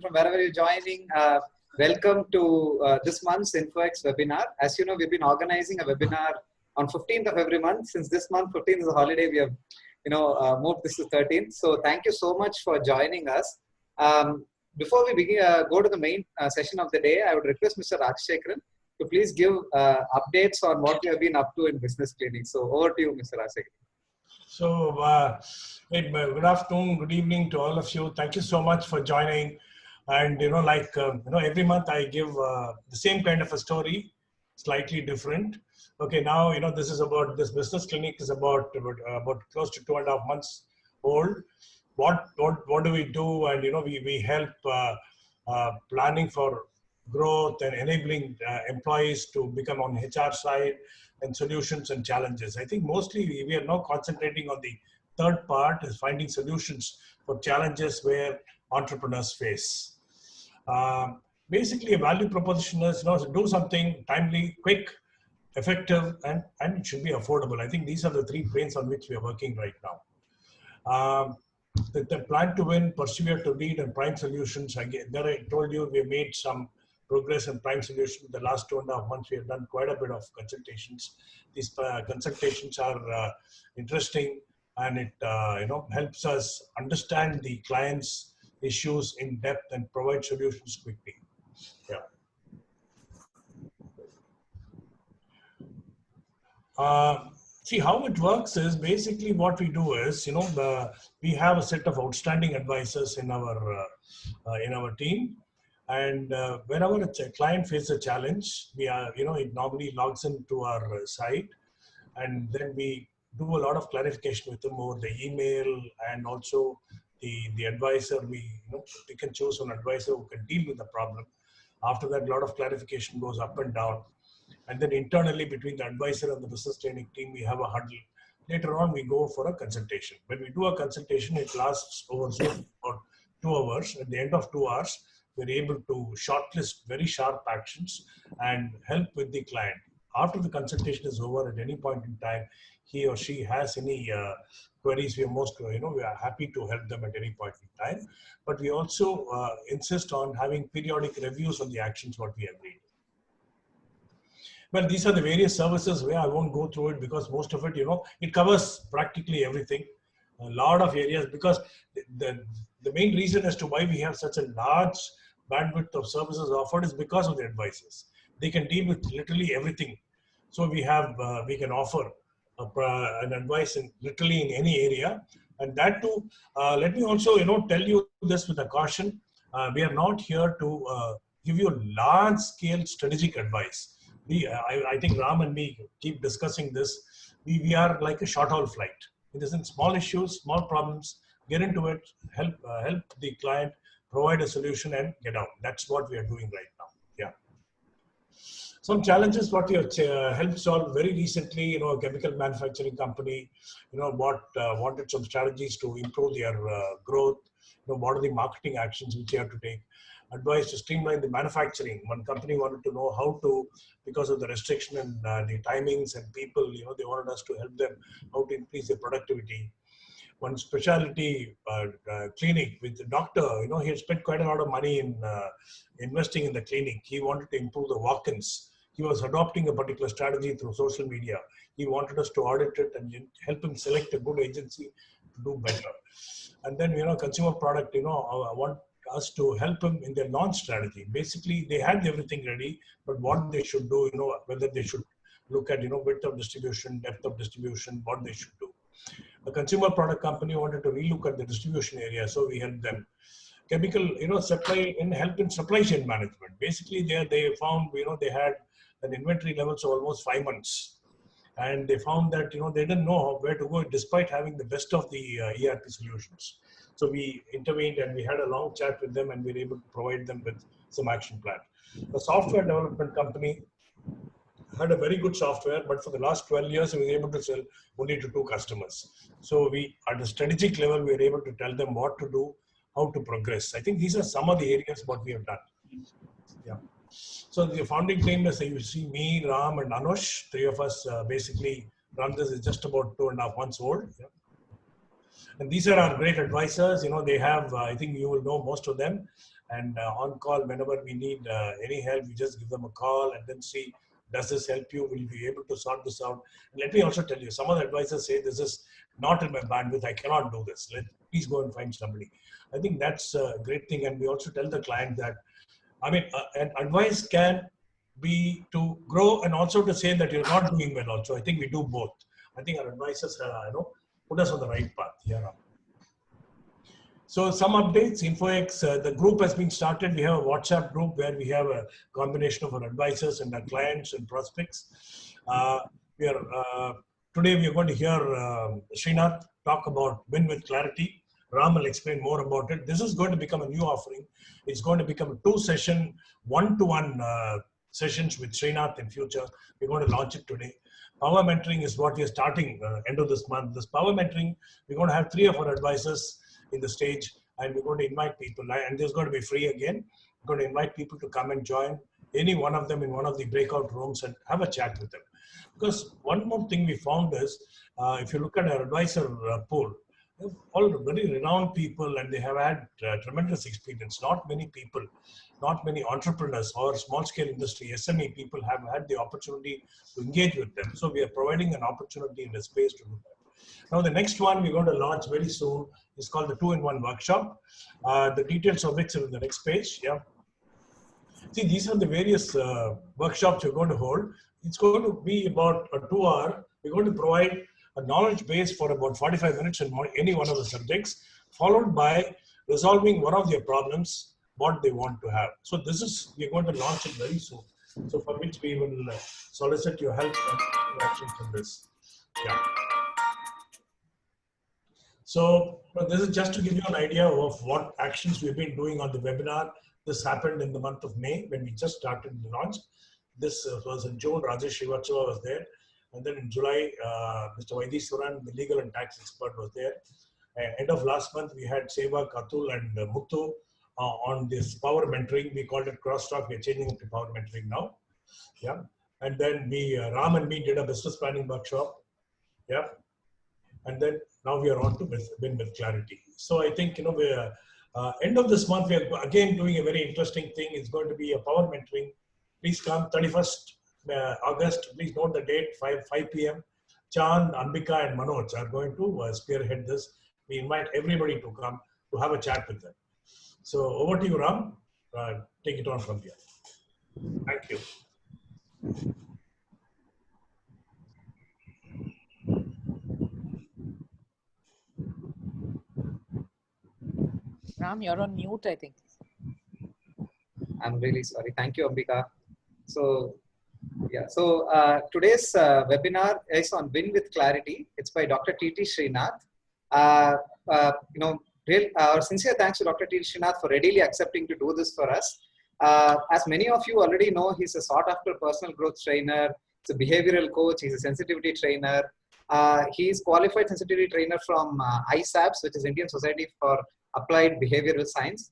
from wherever you're joining. Welcome to this month's InfoX webinar. As you know, we've been organizing a webinar on 15th of every month. Since this month, 15th is a holiday, we have moved this to 13th. So thank you so much for joining us. Before we begin, go to the main session of the day, I would request Mr. Rajshekharan to please give updates on what we have been up to in Business Clinic. So over to you, Mr. Rajshekharan. So good afternoon, good evening to all of you. Thank you so much for joining. And every month I give the same kind of a story, slightly different. Okay, now this is about this Business Clinic is about close to 2.5 months old. What do we do? And we help planning for growth and enabling employees to become on HR side, and solutions and challenges. I think mostly we are now concentrating on the third part, is finding solutions for challenges where entrepreneurs face. Basically, a value proposition is do something timely, quick, effective, and it should be affordable. I think these are the three planes on which we are working right now. The plan to win, persevere to lead, and prime solutions. Again, there I told you we made some progress in prime solutions. The last 2.5 months, we have done quite a bit of consultations. These consultations are interesting, and it helps us understand the client's issues in depth and provide solutions quickly. Yeah. See how it works is basically what we do is we have a set of outstanding advisors in our team. And whenever a client faces a challenge, we are, it normally logs into our site, and then we do a lot of clarification with them over the email, and also the advisor. We can choose an advisor who can deal with the problem. After that, a lot of clarification goes up and down, and then internally between the advisor and the business training team, we have a huddle. Later on, we go for a consultation. When we do a consultation, it lasts over about 2 hours. At the end of 2 hours, we're able to shortlist very sharp actions and help with the client. After the consultation is over, at any point in time, he or she has any queries, we are happy to help them at any point in time. But we also insist on having periodic reviews on the actions what we agreed. Well, these are the various services where I won't go through it because most of it, it covers practically everything, a lot of areas, because the main reason as to why we have such a large bandwidth of services offered is because of the advisors. They can deal with literally everything. So we can offer an advice literally in any area. And that too, let me also tell you this with a caution. We are not here to give you large scale strategic advice. I think Ram and me keep discussing this. We are like a short haul flight. It is in small issues, small problems, get into it, help the client, provide a solution, and get out. That's what we are doing right now. Yeah. Some challenges what we have helped solve very recently. A chemical manufacturing company, wanted some strategies to improve their growth. What are the marketing actions which you have to take? Advice to streamline the manufacturing. One company wanted to know how to, because of the restriction and the timings and people, they wanted us to help them how to increase their productivity. One specialty clinic with the doctor, he had spent quite a lot of money in investing in the clinic. He wanted to improve the walk-ins. He was adopting a particular strategy through social media. He wanted us to audit it and help him select a good agency to do better. And then, consumer product, want us to help him in their launch strategy. Basically, they had everything ready, but what they should do, whether they should look at, width of distribution, depth of distribution, what they should do. A consumer product company wanted to relook at the distribution area, so we helped them. Chemical, supply and help in supply chain management. Basically, they found, they had an inventory levels of almost 5 months, and they found that they didn't know where to go despite having the best of the ERP solutions. So we intervened and we had a long chat with them, and we were able to provide them with some action plan. The software development company had a very good software, but for the last 12 years, we were able to sell only to 2 customers. So at a strategic level, we were able to tell them what to do, how to progress. I think these are some of the areas what we have done. Yeah. So the founding team is, you see me, Ram, and Anush. 3 of us basically run this. Is just about 2.5 months old. Yeah. And these are our great advisors. They have, I think you will know most of them. and on call whenever we need any help. We just give them a call and then see, does this help you? Will you be able to sort this out? And let me also tell you, some of the advisors say this is not in my bandwidth, I cannot do this. Please go and find somebody. I think that's a great thing. And we also tell the client that, I mean, an advice can be to grow and also to say that you're not doing well also. I think we do both. I think our advisors, put us on the right path. Yeah. So some updates, InfoX, the group has been started. We have a WhatsApp group where we have a combination of our advisors and our clients and prospects. Today we are going to hear Srinath talk about Win with Clarity. Ram will explain more about it. This is going to become a new offering. It's going to become a 2-session, one-to-one sessions with Srinath in future. We're going to launch it today. Power mentoring is what we are starting end of this month. This power mentoring, we're going to have 3 of our advisors in the stage, and we're going to invite people, and this is going to be free again. We're going to invite people to come and join any one of them in one of the breakout rooms and have a chat with them. Because one more thing we found is, if you look at our advisor pool, all very renowned people, and they have had tremendous experience. Not many people, not many entrepreneurs or small scale industry, SME people have had the opportunity to engage with them. So we are providing an opportunity in a space to do that. Now, the next one we're going to launch very soon is called the 2-in-1 workshop. The details of which are in the next page. Yeah. See, these are the various workshops we're going to hold. It's going to be about a 2-hour. We're going to provide a knowledge base for about 45 minutes in any one of the subjects, followed by resolving one of their problems, what they want to have. So this is, we're going to launch it very soon. So for which we will solicit your help and interaction from this. Yeah. So this is just to give you an idea of what actions we've been doing on the webinar. This happened in the month of May when we just started the launch. This was in June, Rajesh Srivastava was there. And then in July, Mr. Vaidiswaran, the legal and tax expert, was there. End of last month, we had Seva, Katul, and Muthu on this power mentoring. We called it crosstalk. We're changing it to power mentoring now. Yeah. And then Ram and me did a business planning workshop. Yeah. And then now we are on to Win with Clarity. So I think, we're end of this month, we are again doing a very interesting thing. It's going to be a power mentoring. Please come 31st August. Please note the date, 5 p.m. Chand, Ambika, and Manoj are going to spearhead this. We invite everybody to come to have a chat with them. So over to you, Ram. Take it on from here. Thank you. Ram, you're on mute, I think. I'm really sorry. Thank you, Ambika. So, yeah. So today's webinar is on Win with Clarity. It's by Dr. T.T. Srinath. Our sincere thanks to Dr. T.T. Srinath for readily accepting to do this for us. As many of you already know, he's a sought-after personal growth trainer. He's a behavioral coach. He's a sensitivity trainer. He's qualified sensitivity trainer from ISAPS, which is Indian Society for Applied Behavioral Science.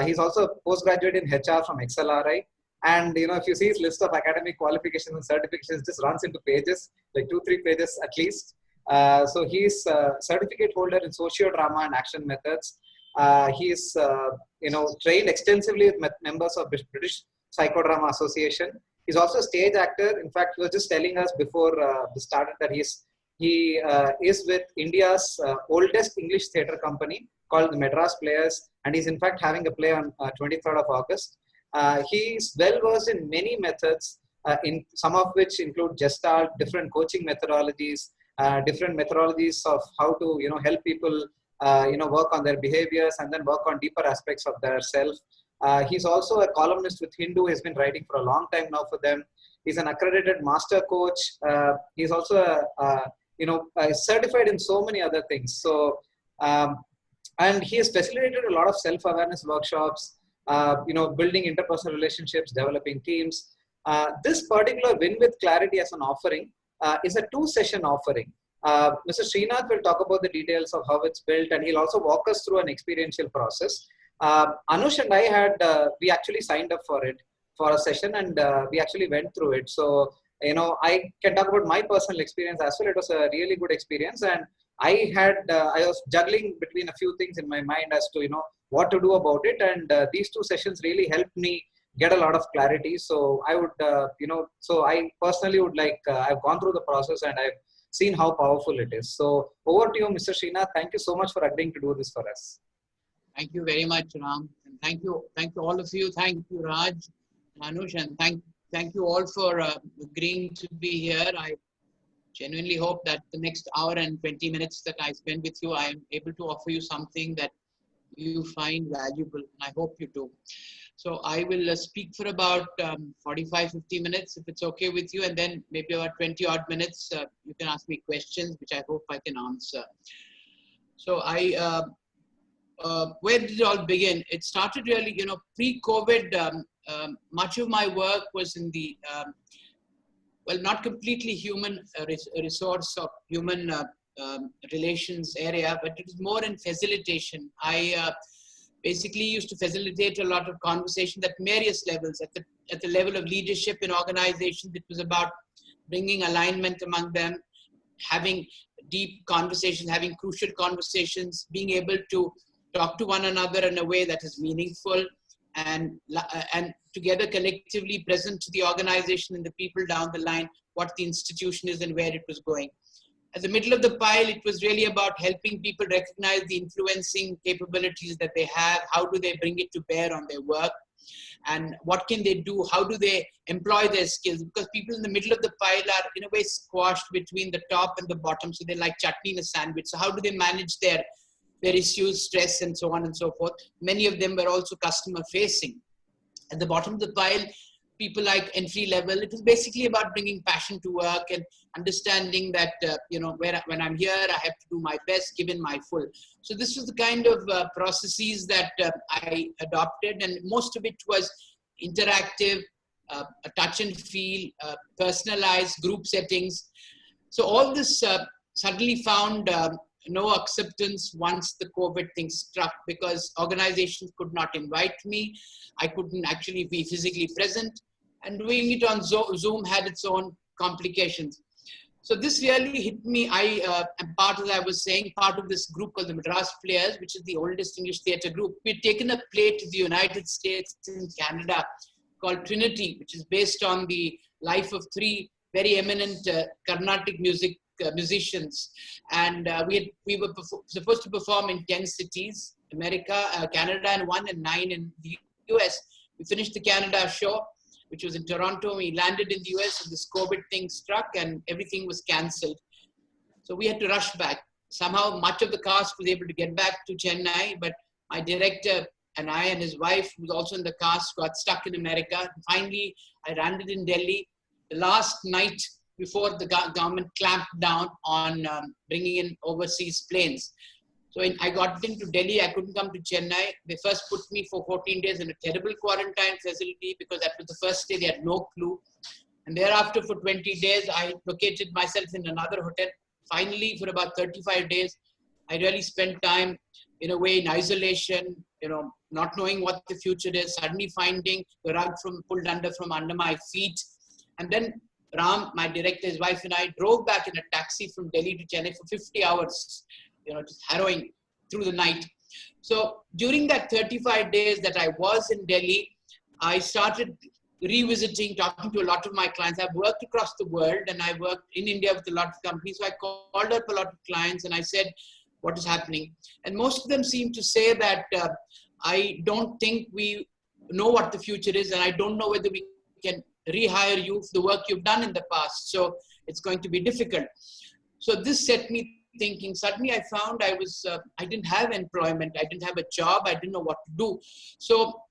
He's also a postgraduate in HR from XLRI. And if you see his list of academic qualifications and certifications, it just runs into pages, like 2-3 pages at least. So he's a certificate holder in sociodrama and action methods. He's trained extensively with members of British Psychodrama Association. He's also a stage actor. In fact, he was just telling us before we started that he is with India's oldest English theatre company called the Madras Players, and he's in fact having a play on 23rd of August. He's well versed in many methods, in some of which include Gestalt, different coaching methodologies, different methodologies of how to help people work on their behaviors and then work on deeper aspects of their self. He's also a columnist with Hindu. He's been writing for a long time now for them. He's an accredited master coach. He's also certified in so many other things. So and he has facilitated a lot of self-awareness workshops, building interpersonal relationships, developing teams. This particular Win with Clarity as an offering is a 2-session offering. Mr. Srinath will talk about the details of how it's built, and he'll also walk us through an experiential process. Anush and I we actually signed up for it for a session, and we actually went through it. So, I can talk about my personal experience as well. It was a really good experience, and I was juggling between a few things in my mind as to, what to do about it. And these two sessions really helped me get a lot of clarity. So I would, so I personally would like, I've gone through the process and I've seen how powerful it is. So over to you, Mr. Srinath. Thank you so much for agreeing to do this for us. Thank you very much, Ram. And thank you all of you. Thank you, Raj, Anush, and thank you all for agreeing to be here. I genuinely hope that the next hour and 20 minutes that I spend with you, I am able to offer you something that you find valuable, and I hope you do. So I will speak for about 45-50 minutes, if it's okay with you, and then maybe about 20 odd minutes, you can ask me questions, which I hope I can answer. So where did it all begin? It started really, pre-COVID. Much of my work was in the, well, not completely human resource or human relations area, but it was more in facilitation. I basically used to facilitate a lot of conversation at various levels. At the level of leadership in organizations, it was about bringing alignment among them, having deep conversations, having crucial conversations, being able to talk to one another in a way that is meaningful, and together collectively present to the organization and the people down the line what the institution is and where it was going. At the middle of the pile, it was really about helping people recognize the influencing capabilities that they have. How do they bring it to bear on their work? And what can they do? How do they employ their skills? Because people in the middle of the pile are in a way squashed between the top and the bottom. So they're like chutney in a sandwich. So how do they manage their issues, stress, and so on and so forth? Many of them were also customer facing. At the bottom of the pile, people like entry level, it was basically about bringing passion to work and understanding that, when I'm here, I have to do my best, give in my full. So this was the kind of processes that I adopted, and most of it was interactive, a touch and feel, personalized group settings. So all this suddenly found no acceptance once the COVID thing struck, because organizations could not invite me. I couldn't actually be physically present, and doing it on Zoom had its own complications. So this really hit me. I am part, as I was saying, part of this group called the Madras Players, which is the oldest English theatre group. We'd taken a play to the United States and Canada called Trinity, which is based on the life of three very eminent Carnatic musicians. And we were supposed to perform in 10 cities, America, Canada, and 1 and 9 in the US. We finished the Canada show, which was in Toronto. We landed in the US and this COVID thing struck and everything was cancelled. So we had to rush back. Somehow much of the cast was able to get back to Chennai, but my director and I and his wife, who was also in the cast, got stuck in America. Finally, I landed in Delhi the last night before the government clamped down on bringing in overseas planes. So I got into Delhi. I couldn't come to Chennai. They first put me for 14 days in a terrible quarantine facility because that was the first day. They had no clue. And thereafter, for 20 days, I located myself in another hotel. Finally, for about 35 days, I really spent time in a way in isolation, not knowing what the future is, suddenly finding the rug pulled from under my feet. And then Ram, my director, his wife, and I drove back in a taxi from Delhi to Chennai for 50 hours, just harrowing through the night. So during that 35 days that I was in Delhi, I started revisiting, talking to a lot of my clients. I've worked across the world and I worked in India with a lot of companies. So I called up a lot of clients and I said, what is happening? And most of them seem to say that I don't think we know what the future is, and I don't know whether we can rehire you for the work you've done in the past. So it's going to be difficult. So this set me thinking. Suddenly I found I didn't have employment. I didn't have a job. I didn't know what to do. So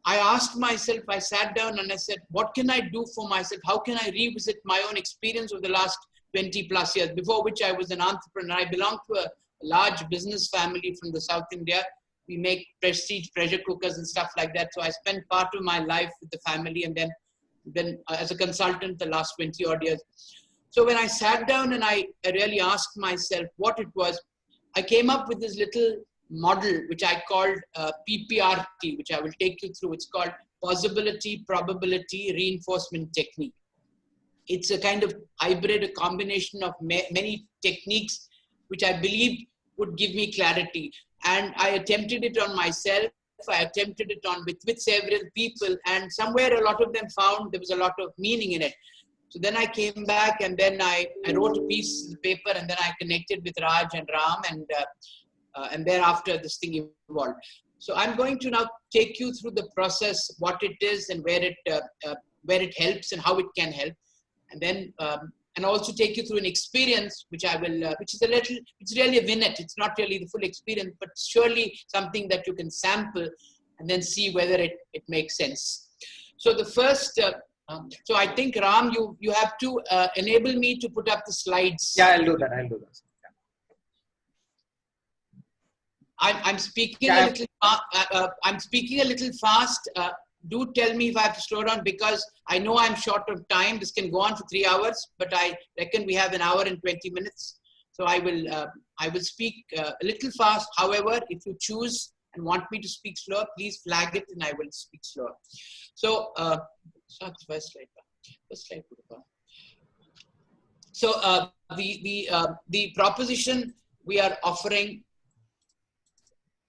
I asked myself, I sat down and I said, what can I do for myself? How can I revisit my own experience of the last 20 plus years, before which I was an entrepreneur. I belong to a large business family from the South India. We make prestige pressure cookers and stuff like that. So I spent part of my life with the family, and then as a consultant the last 20 odd years. So when I sat down and I really asked myself what it was, I came up with this little model, which I called PPRT, which I will take you through. It's called Possibility, Probability, Reinforcement Technique. It's a kind of hybrid, a combination of many techniques which I believed would give me clarity. And I attempted it on myself. I attempted it on with several people, and somewhere a lot of them found there was a lot of meaning in it. So then I came back, and then I wrote a piece of paper, and then I connected with Raj and Ram, and thereafter this thing evolved. So I'm going to now take you through the process, what it is and where it helps and how it can help. And then, and also take you through an experience, which I will, which is it's really a vignette. It's not really the full experience, but surely something that you can sample and then see whether it makes sense. So the first, so I think Ram, you have to enable me to put up the slides. Yeah, I'll do that. I'll do that. I'm speaking a little. I'm speaking a little fast. Do tell me if I have to slow down, because I know I'm short of time. This can go on for 3 hours, but I reckon we have 1 hour and 20 minutes. So I will speak a little fast. However, if you choose and want me to speak slower, please flag it and I will speak slower. So first slide. So the proposition we are offering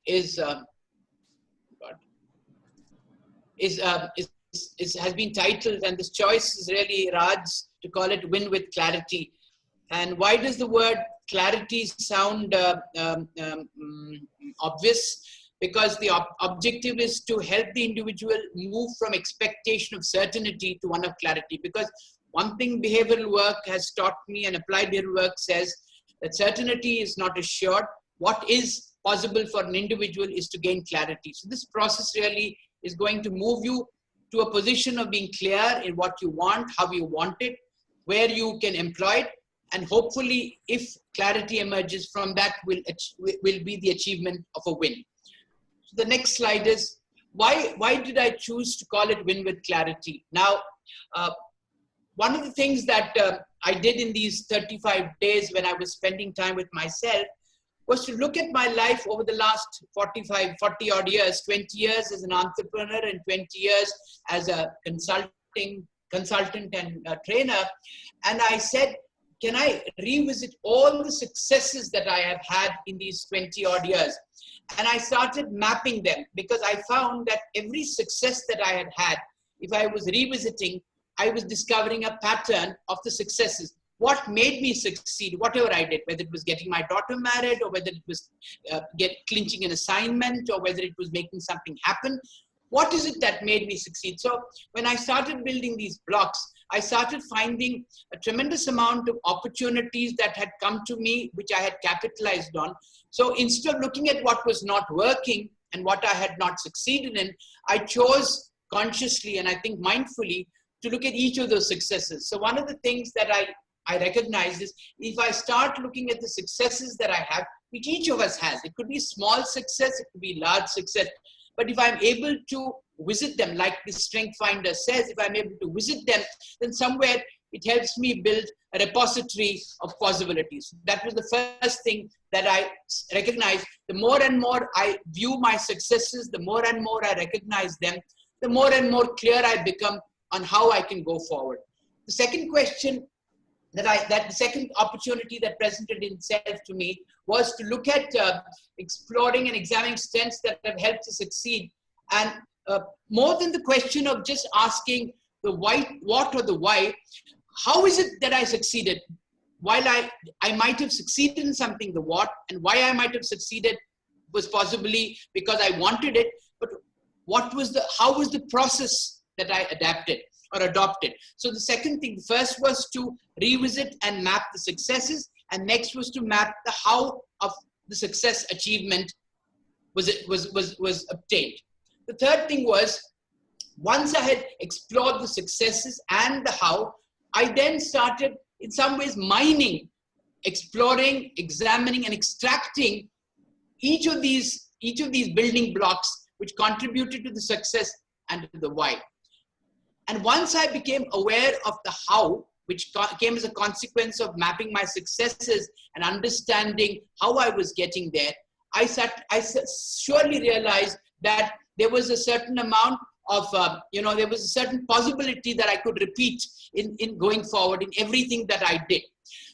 has been titled, and this choice is really Raj's, to call it Win with Clarity. And why does the word clarity sound obvious? Because the objective is to help the individual move from expectation of certainty to one of clarity. Because one thing behavioral work has taught me, and applied behavioral work says, that certainty is not assured. What is possible for an individual is to gain clarity. So this process really is going to move you to a position of being clear in what you want, how you want it, where you can employ it, and hopefully, if clarity emerges from that, will be the achievement of a win. So the next slide is, why did I choose to call it Win with Clarity? Now, one of the things that I did in these 35 days when I was spending time with myself was to look at my life over the last 40 odd years, 20 years as an entrepreneur and 20 years as a consultant and a trainer. And I said, can I revisit all the successes that I have had in these 20 odd years? And I started mapping them, because I found that every success that I had, if I was revisiting, I was discovering a pattern of the successes. What made me succeed, whatever I did, whether it was getting my daughter married, or whether it was clinching an assignment, or whether it was making something happen, what is it that made me succeed? So when I started building these blocks, I started finding a tremendous amount of opportunities that had come to me, which I had capitalized on. So instead of looking at what was not working and what I had not succeeded in, I chose consciously, and I think mindfully, to look at each of those successes. So one of the things that I recognize is, if I start looking at the successes that I have, which each of us has, it could be small success, it could be large success, but if I'm able to visit them, like the Strength Finder says, if I'm able to visit them, then somewhere it helps me build a repository of possibilities. That was the first thing that I recognized. The more and more I view my successes, the more and more I recognize them, the more and more clear I become on how I can go forward. The second question the second opportunity that presented itself to me was to look at exploring and examining strengths that have helped to succeed. And more than the question of just asking the what or the why, how is it that I succeeded? While I might have succeeded in something, the what, and why I might have succeeded was possibly because I wanted it, but how was the process that I adapted or adopted? So the second thing, the first was to revisit and map the successes, and next was to map the how of the success achievement was obtained. The third thing was, once I had explored the successes and the how, I then started in some ways mining, exploring, examining, and extracting each of these building blocks which contributed to the success and to the why. And once I became aware of the how, which came as a consequence of mapping my successes and understanding how I was getting there, I surely realized that there was a certain amount there was a certain possibility that I could repeat in going forward in everything that I did.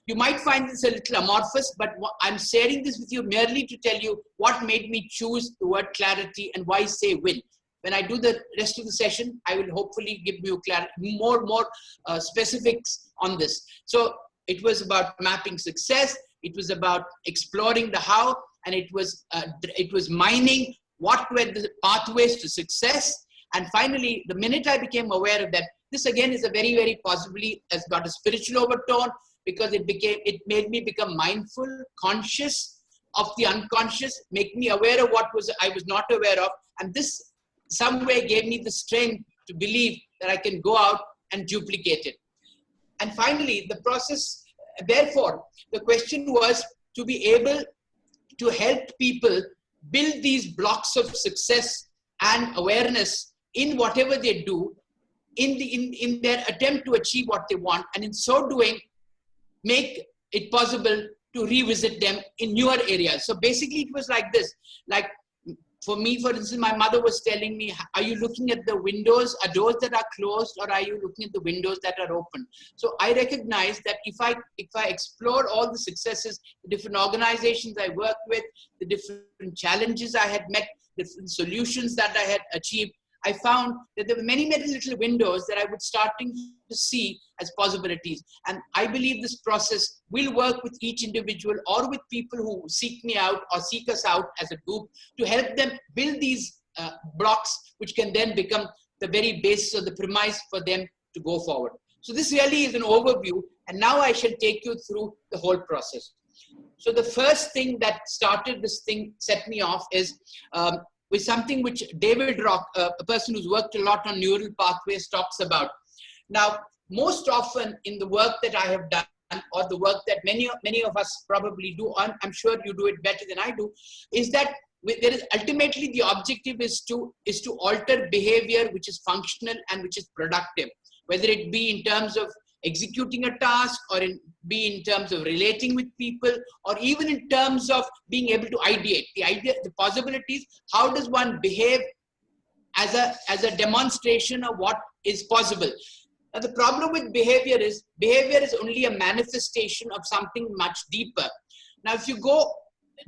You might find this a little amorphous, but I'm sharing this with you merely to tell you what made me choose the word clarity and why say will. When I do the rest of the session, I will hopefully give you more specifics on this. So it was about mapping success. It was about exploring the how, and it was mining what were the pathways to success. And finally, the minute I became aware of that, this again is a very, very possibly has got a spiritual overtone, because it made me become mindful, conscious of the unconscious, make me aware of what I was not aware of. And this some way gave me the strength to believe that I can go out and duplicate it. And finally, the process, therefore, the question was to be able to help people build these blocks of success and awareness in whatever they do, in their attempt to achieve what they want, and in so doing, make it possible to revisit them in newer areas. So basically it was like this, like for me, for instance, my mother was telling me, are you looking at the windows, are doors that are closed, or are you looking at the windows that are open? So I recognized that if I explore all the successes, the different organizations I worked with, the different challenges I had met, different solutions that I had achieved, I found that there were many, many little windows that I was starting to see as possibilities. And I believe this process will work with each individual or with people who seek me out or seek us out as a group to help them build these blocks, which can then become the very basis or the premise for them to go forward. So this really is an overview. And now I shall take you through the whole process. So the first thing that started this thing, set me off, is with something which David Rock, a person who's worked a lot on neural pathways, talks about. Now, most often in the work that I have done, or the work that many of us probably do, and I'm sure you do it better than I do, is that there is ultimately the objective is to alter behavior which is functional and which is productive, whether it be in terms of executing a task, or be in terms of relating with people, or even in terms of being able to ideate the possibilities. How does one behave as a demonstration of what is possible? Now the problem with behavior is only a manifestation of something much deeper. Now if you go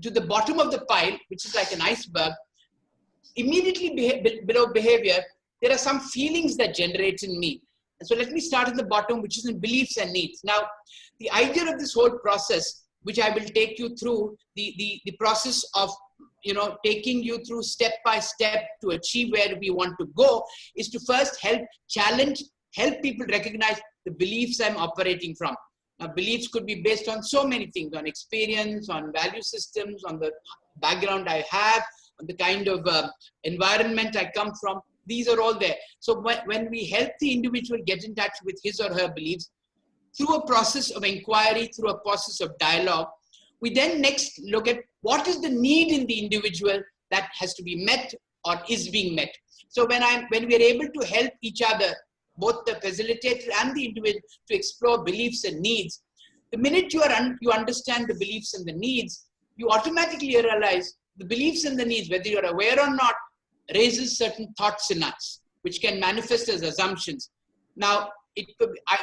to the bottom of the pile, which is like an iceberg, immediately below behavior, there are some feelings that generate in me. And so let me start at the bottom, which is in beliefs and needs. Now, the idea of this whole process, which I will take you through, the process of taking you through step by step to achieve where we want to go, is to first help people recognize the beliefs I'm operating from. Now, beliefs could be based on so many things, on experience, on value systems, on the background I have, on the kind of environment I come from. These are all there. So when we help the individual get in touch with his or her beliefs, through a process of inquiry, through a process of dialogue, we then next look at what is the need in the individual that has to be met or is being met. So when we are able to help each other, both the facilitator and the individual, to explore beliefs and needs, the minute you understand the beliefs and the needs, you automatically realize the beliefs and the needs, whether you're aware or not, raises certain thoughts in us, which can manifest as assumptions. Now,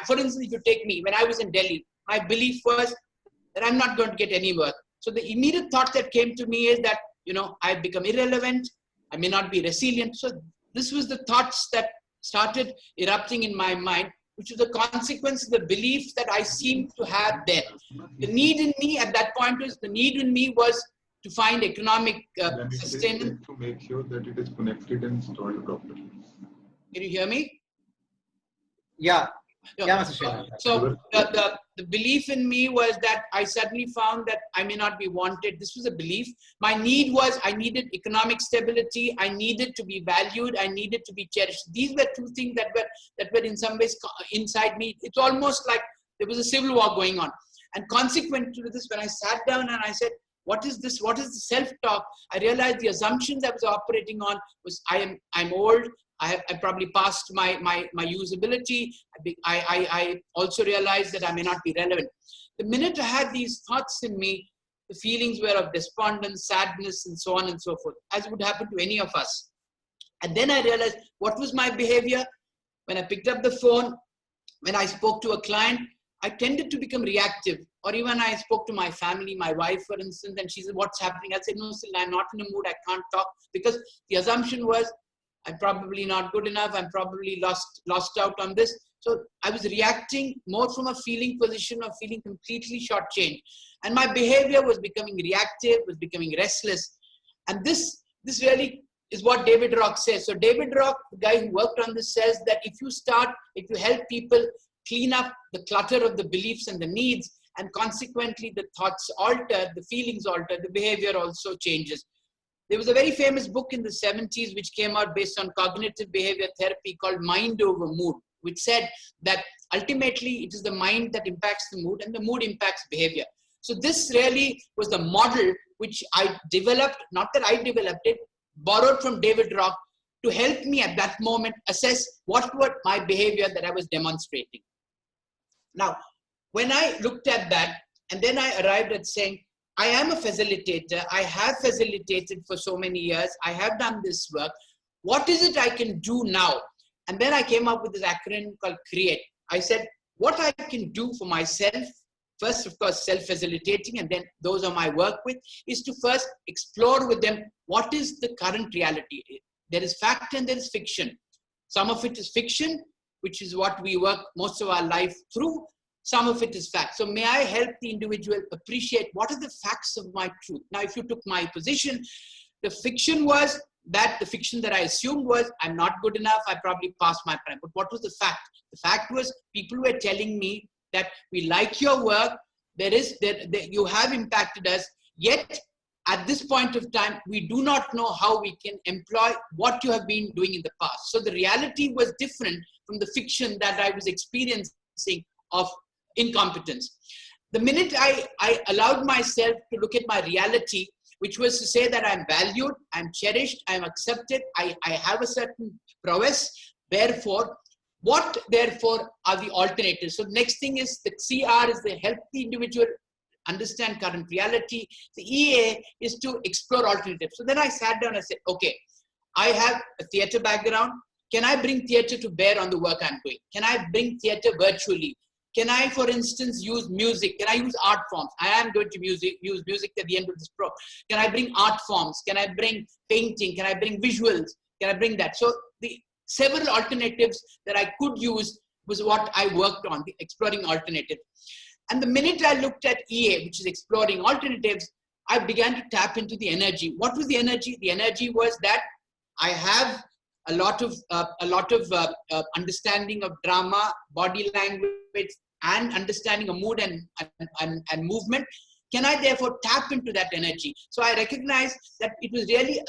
for instance, if you take me, when I was in Delhi, my belief was that I'm not going to get any work. So the immediate thought that came to me is that, I've become irrelevant, I may not be resilient. So this was the thoughts that started erupting in my mind, which was the consequence of the belief that I seemed to have then. The need in me at that point was to find economic sustenance. To make sure that it is connected and installed properly. Can you hear me? Yeah. Yeah, Mr. Srinath. So the belief in me was that I suddenly found that I may not be wanted. This was a belief. My need was I needed economic stability. I needed to be valued. I needed to be cherished. These were two things that were in some ways inside me. It's almost like there was a civil war going on. And consequent to this, when I sat down and I said, what is this? What is the self-talk? I realized the assumptions I was operating on was I'm old. I probably passed my usability. I also realized that I may not be relevant. The minute I had these thoughts in me, the feelings were of despondence, sadness, and so on and so forth, as would happen to any of us. And then I realized what was my behavior. When I picked up the phone, when I spoke to a client, I tended to become reactive. Or even I spoke to my family, my wife, for instance, and she said, what's happening? I said, no, Srinath, I'm not in a mood. I can't talk. Because the assumption was, I'm probably not good enough. I'm probably lost out on this. So I was reacting more from a feeling position of feeling completely shortchanged. And my behavior was becoming reactive, was becoming restless. And this really is what David Rock says. So David Rock, the guy who worked on this, says that if you help people clean up the clutter of the beliefs and the needs, and consequently the thoughts alter, the feelings alter, the behavior also changes. There was a very famous book in the 70s which came out based on cognitive behavior therapy called Mind Over Mood, which said that ultimately it is the mind that impacts the mood and the mood impacts behavior. So this really was the model which I developed, not that I developed it, borrowed from David Rock to help me at that moment assess what was my behavior that I was demonstrating. Now, when I looked at that, and then I arrived at saying, I am a facilitator. I have facilitated for so many years. I have done this work. What is it I can do now? And then I came up with this acronym called CREATE. I said, what I can do for myself, first, of course, self-facilitating, and then those whom I work with, is to first explore with them what is the current reality. There is fact and there is fiction. Some of it is fiction, which is what we work most of our life through. Some of it is fact. So may I help the individual appreciate what are the facts of my truth? Now, if you took my position, the fiction was that the fiction that I assumed was I'm not good enough. I probably passed my prime. But what was the fact? The fact was people were telling me that we like your work. You have impacted us. Yet at this point of time, we do not know how we can employ what you have been doing in the past. So the reality was different from the fiction that I was experiencing of incompetence. The minute I allowed myself to look at my reality, which was to say that I'm valued, I'm cherished, I'm accepted, I have a certain prowess, therefore, what therefore are the alternatives? So the next thing is the CR is the help the individual understand current reality. The EA is to explore alternatives. So then I sat down and said, okay, I have a theater background. Can I bring theater to bear on the work I'm doing? Can I bring theater virtually? Can I, for instance, use music? Can I use art forms? I am going to use music at the end of this program. Can I bring art forms? Can I bring painting? Can I bring visuals? Can I bring that? So the several alternatives that I could use was what I worked on, the exploring alternatives. And the minute I looked at EA, which is exploring alternatives, I began to tap into the energy. What was the energy? The energy was that I have a lot of understanding of drama, body language, and understanding of mood and movement. Can I therefore tap into that energy? So I recognized that it was really,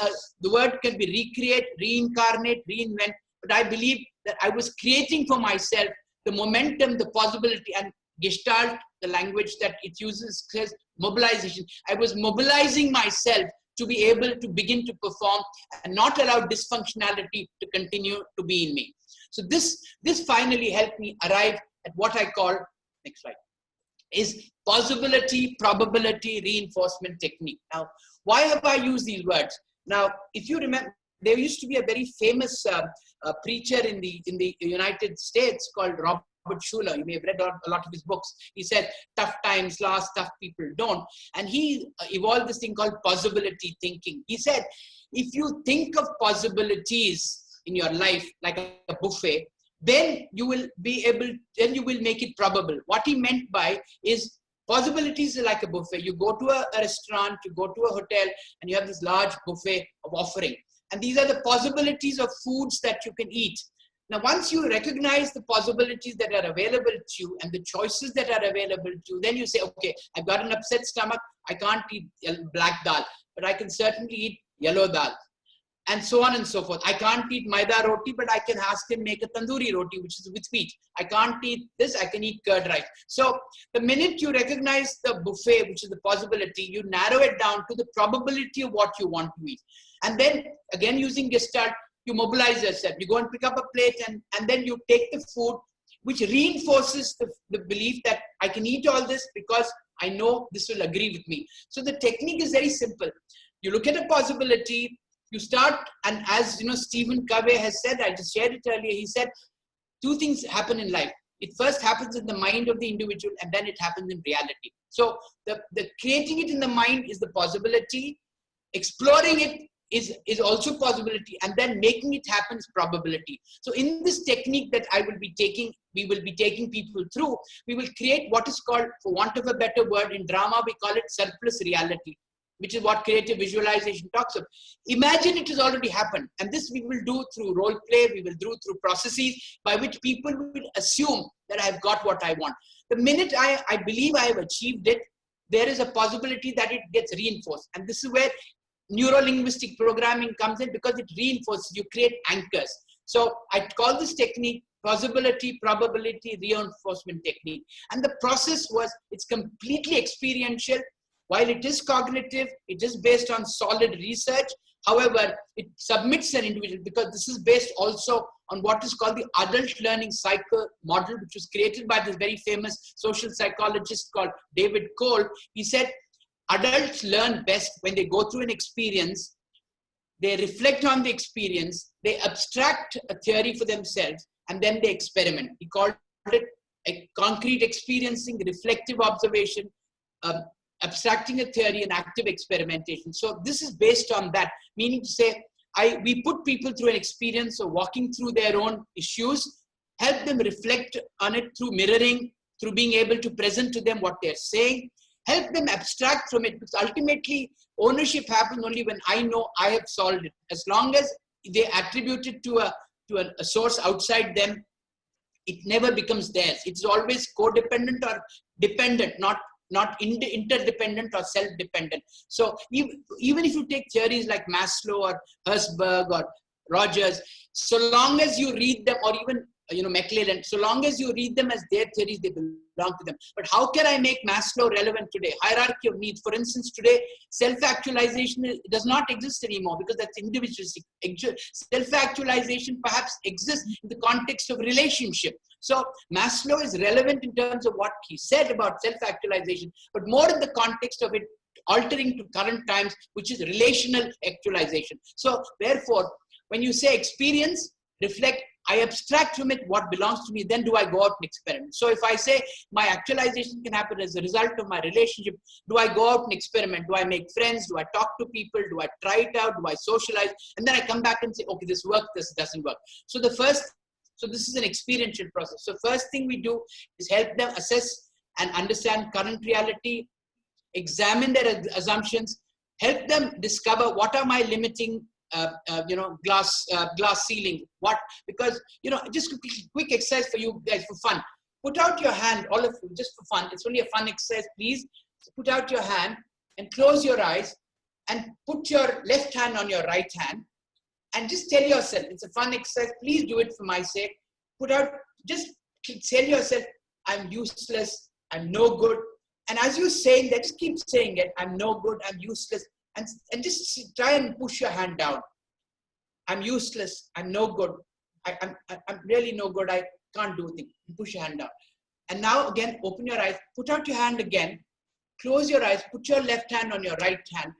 the word can be recreate, reincarnate, reinvent, but I believe that I was creating for myself the momentum, the possibility, and Gestalt, the language that it uses, says mobilization. I was mobilizing myself to be able to begin to perform and not allow dysfunctionality to continue to be in me. So this finally helped me arrive at what I call, next slide, is possibility, probability, reinforcement technique. Now, why have I used these words? Now, if you remember, there used to be a very famous preacher in the United States called Robert Schuller. You may have read a lot of his books. He said, tough times last, tough people don't. And he evolved this thing called possibility thinking. He said, if you think of possibilities in your life like a buffet, then you will be able, then you will make it probable. What he meant by is possibilities are like a buffet. You go to a restaurant, you go to a hotel, and you have this large buffet of offering. And these are the possibilities of foods that you can eat. Now, once you recognize the possibilities that are available to you and the choices that are available to you, then you say, okay, I've got an upset stomach. I can't eat black dal, but I can certainly eat yellow dal. And so on and so forth. I can't eat maida roti, but I can ask him make a tandoori roti, which is with wheat. I can't eat this, I can eat curd rice. So the minute you recognize the buffet, which is the possibility, you narrow it down to the probability of what you want to eat. And then again, using Gestalt, you mobilize yourself. You go and pick up a plate and then you take the food, which reinforces the belief that I can eat all this because I know this will agree with me. So the technique is very simple. You look at a possibility, You start, and as you know, Stephen Covey has said, I just shared it earlier, he said, two things happen in life. It first happens in the mind of the individual, and then it happens in reality. So the creating it in the mind is the possibility, exploring it is also possibility, and then making it happen is probability. So in this technique that we will be taking people through, we will create what is called, for want of a better word, in drama we call it surplus reality, which is what creative visualization talks of. Imagine it has already happened, and this we will do through role play, we will do through processes by which people will assume that I've got what I want. The minute I believe I have achieved it, there is a possibility that it gets reinforced. And this is where neuro-linguistic programming comes in, because it reinforces, you create anchors. So I call this technique possibility, probability, reinforcement technique. And the process it's completely experiential. While it is cognitive, it is based on solid research. However, it submits an individual, because this is based also on what is called the adult learning cycle model, which was created by this very famous social psychologist called David Cole. He said, adults learn best when they go through an experience, they reflect on the experience, they abstract a theory for themselves, and then they experiment. He called it a concrete experiencing, reflective observation, abstracting a theory, and active experimentation. So this is based on that, meaning to say, we put people through an experience of walking through their own issues, help them reflect on it through mirroring, through being able to present to them what they're saying, help them abstract from it, because ultimately ownership happens only when I know I have solved it. As long as they attribute it to a source outside them, it never becomes theirs. It's always codependent or dependent, not interdependent or self-dependent. So even if you take theories like Maslow or Herzberg or Rogers, so long as you read them, or even McClellan, so long as you read them as their theories, they belong to them. But how can I make Maslow relevant today? Hierarchy of needs. For instance, today, self-actualization does not exist anymore, because that's individualistic. Self-actualization perhaps exists in the context of relationship. So Maslow is relevant in terms of what he said about self-actualization, but more in the context of it altering to current times, which is relational actualization. So therefore, when you say experience, reflect, I abstract from it what belongs to me, then do I go out and experiment. So if I say my actualization can happen as a result of my relationship, do I go out and experiment? Do I make friends? Do I talk to people? Do I try it out? Do I socialize? And then I come back and say, okay, this works, this doesn't work. So this is an experiential process. So first thing we do is help them assess and understand current reality, examine their assumptions, help them discover what are my limiting glass ceiling. Because just a quick exercise for you guys for fun. Put out your hand, all of you, just for fun. It's only a fun exercise, please. So put out your hand and close your eyes and put your left hand on your right hand and just tell yourself, it's a fun exercise. Please do it for my sake. Just tell yourself, I'm useless, I'm no good. And as you're saying that, just keep saying it. I'm no good, I'm useless. And just try and push your hand down. I'm useless. I'm no good. I'm really no good. I can't do a thing. Push your hand down. And now again, open your eyes. Put out your hand again. Close your eyes. Put your left hand on your right hand.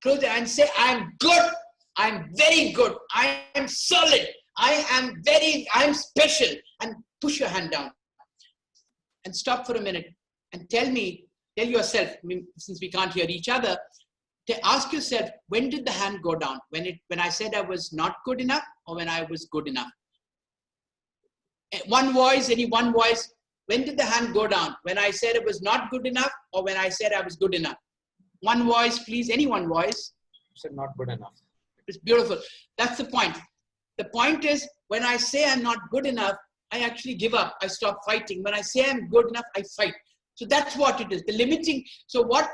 Close it and say, I'm good. I'm very good. I am solid. I'm special. And push your hand down. And stop for a minute. And tell yourself, since we can't hear each other, ask yourself, when did the hand go down? When I said I was not good enough, or when I was good enough? One voice, when did the hand go down? When I said it was not good enough, or when I said I was good enough? One voice, please, any one voice. You said not good enough. It's beautiful. That's the point. The point is, when I say I'm not good enough, I actually give up. I stop fighting. When I say I'm good enough, I fight. So that's what it is. The limiting. So what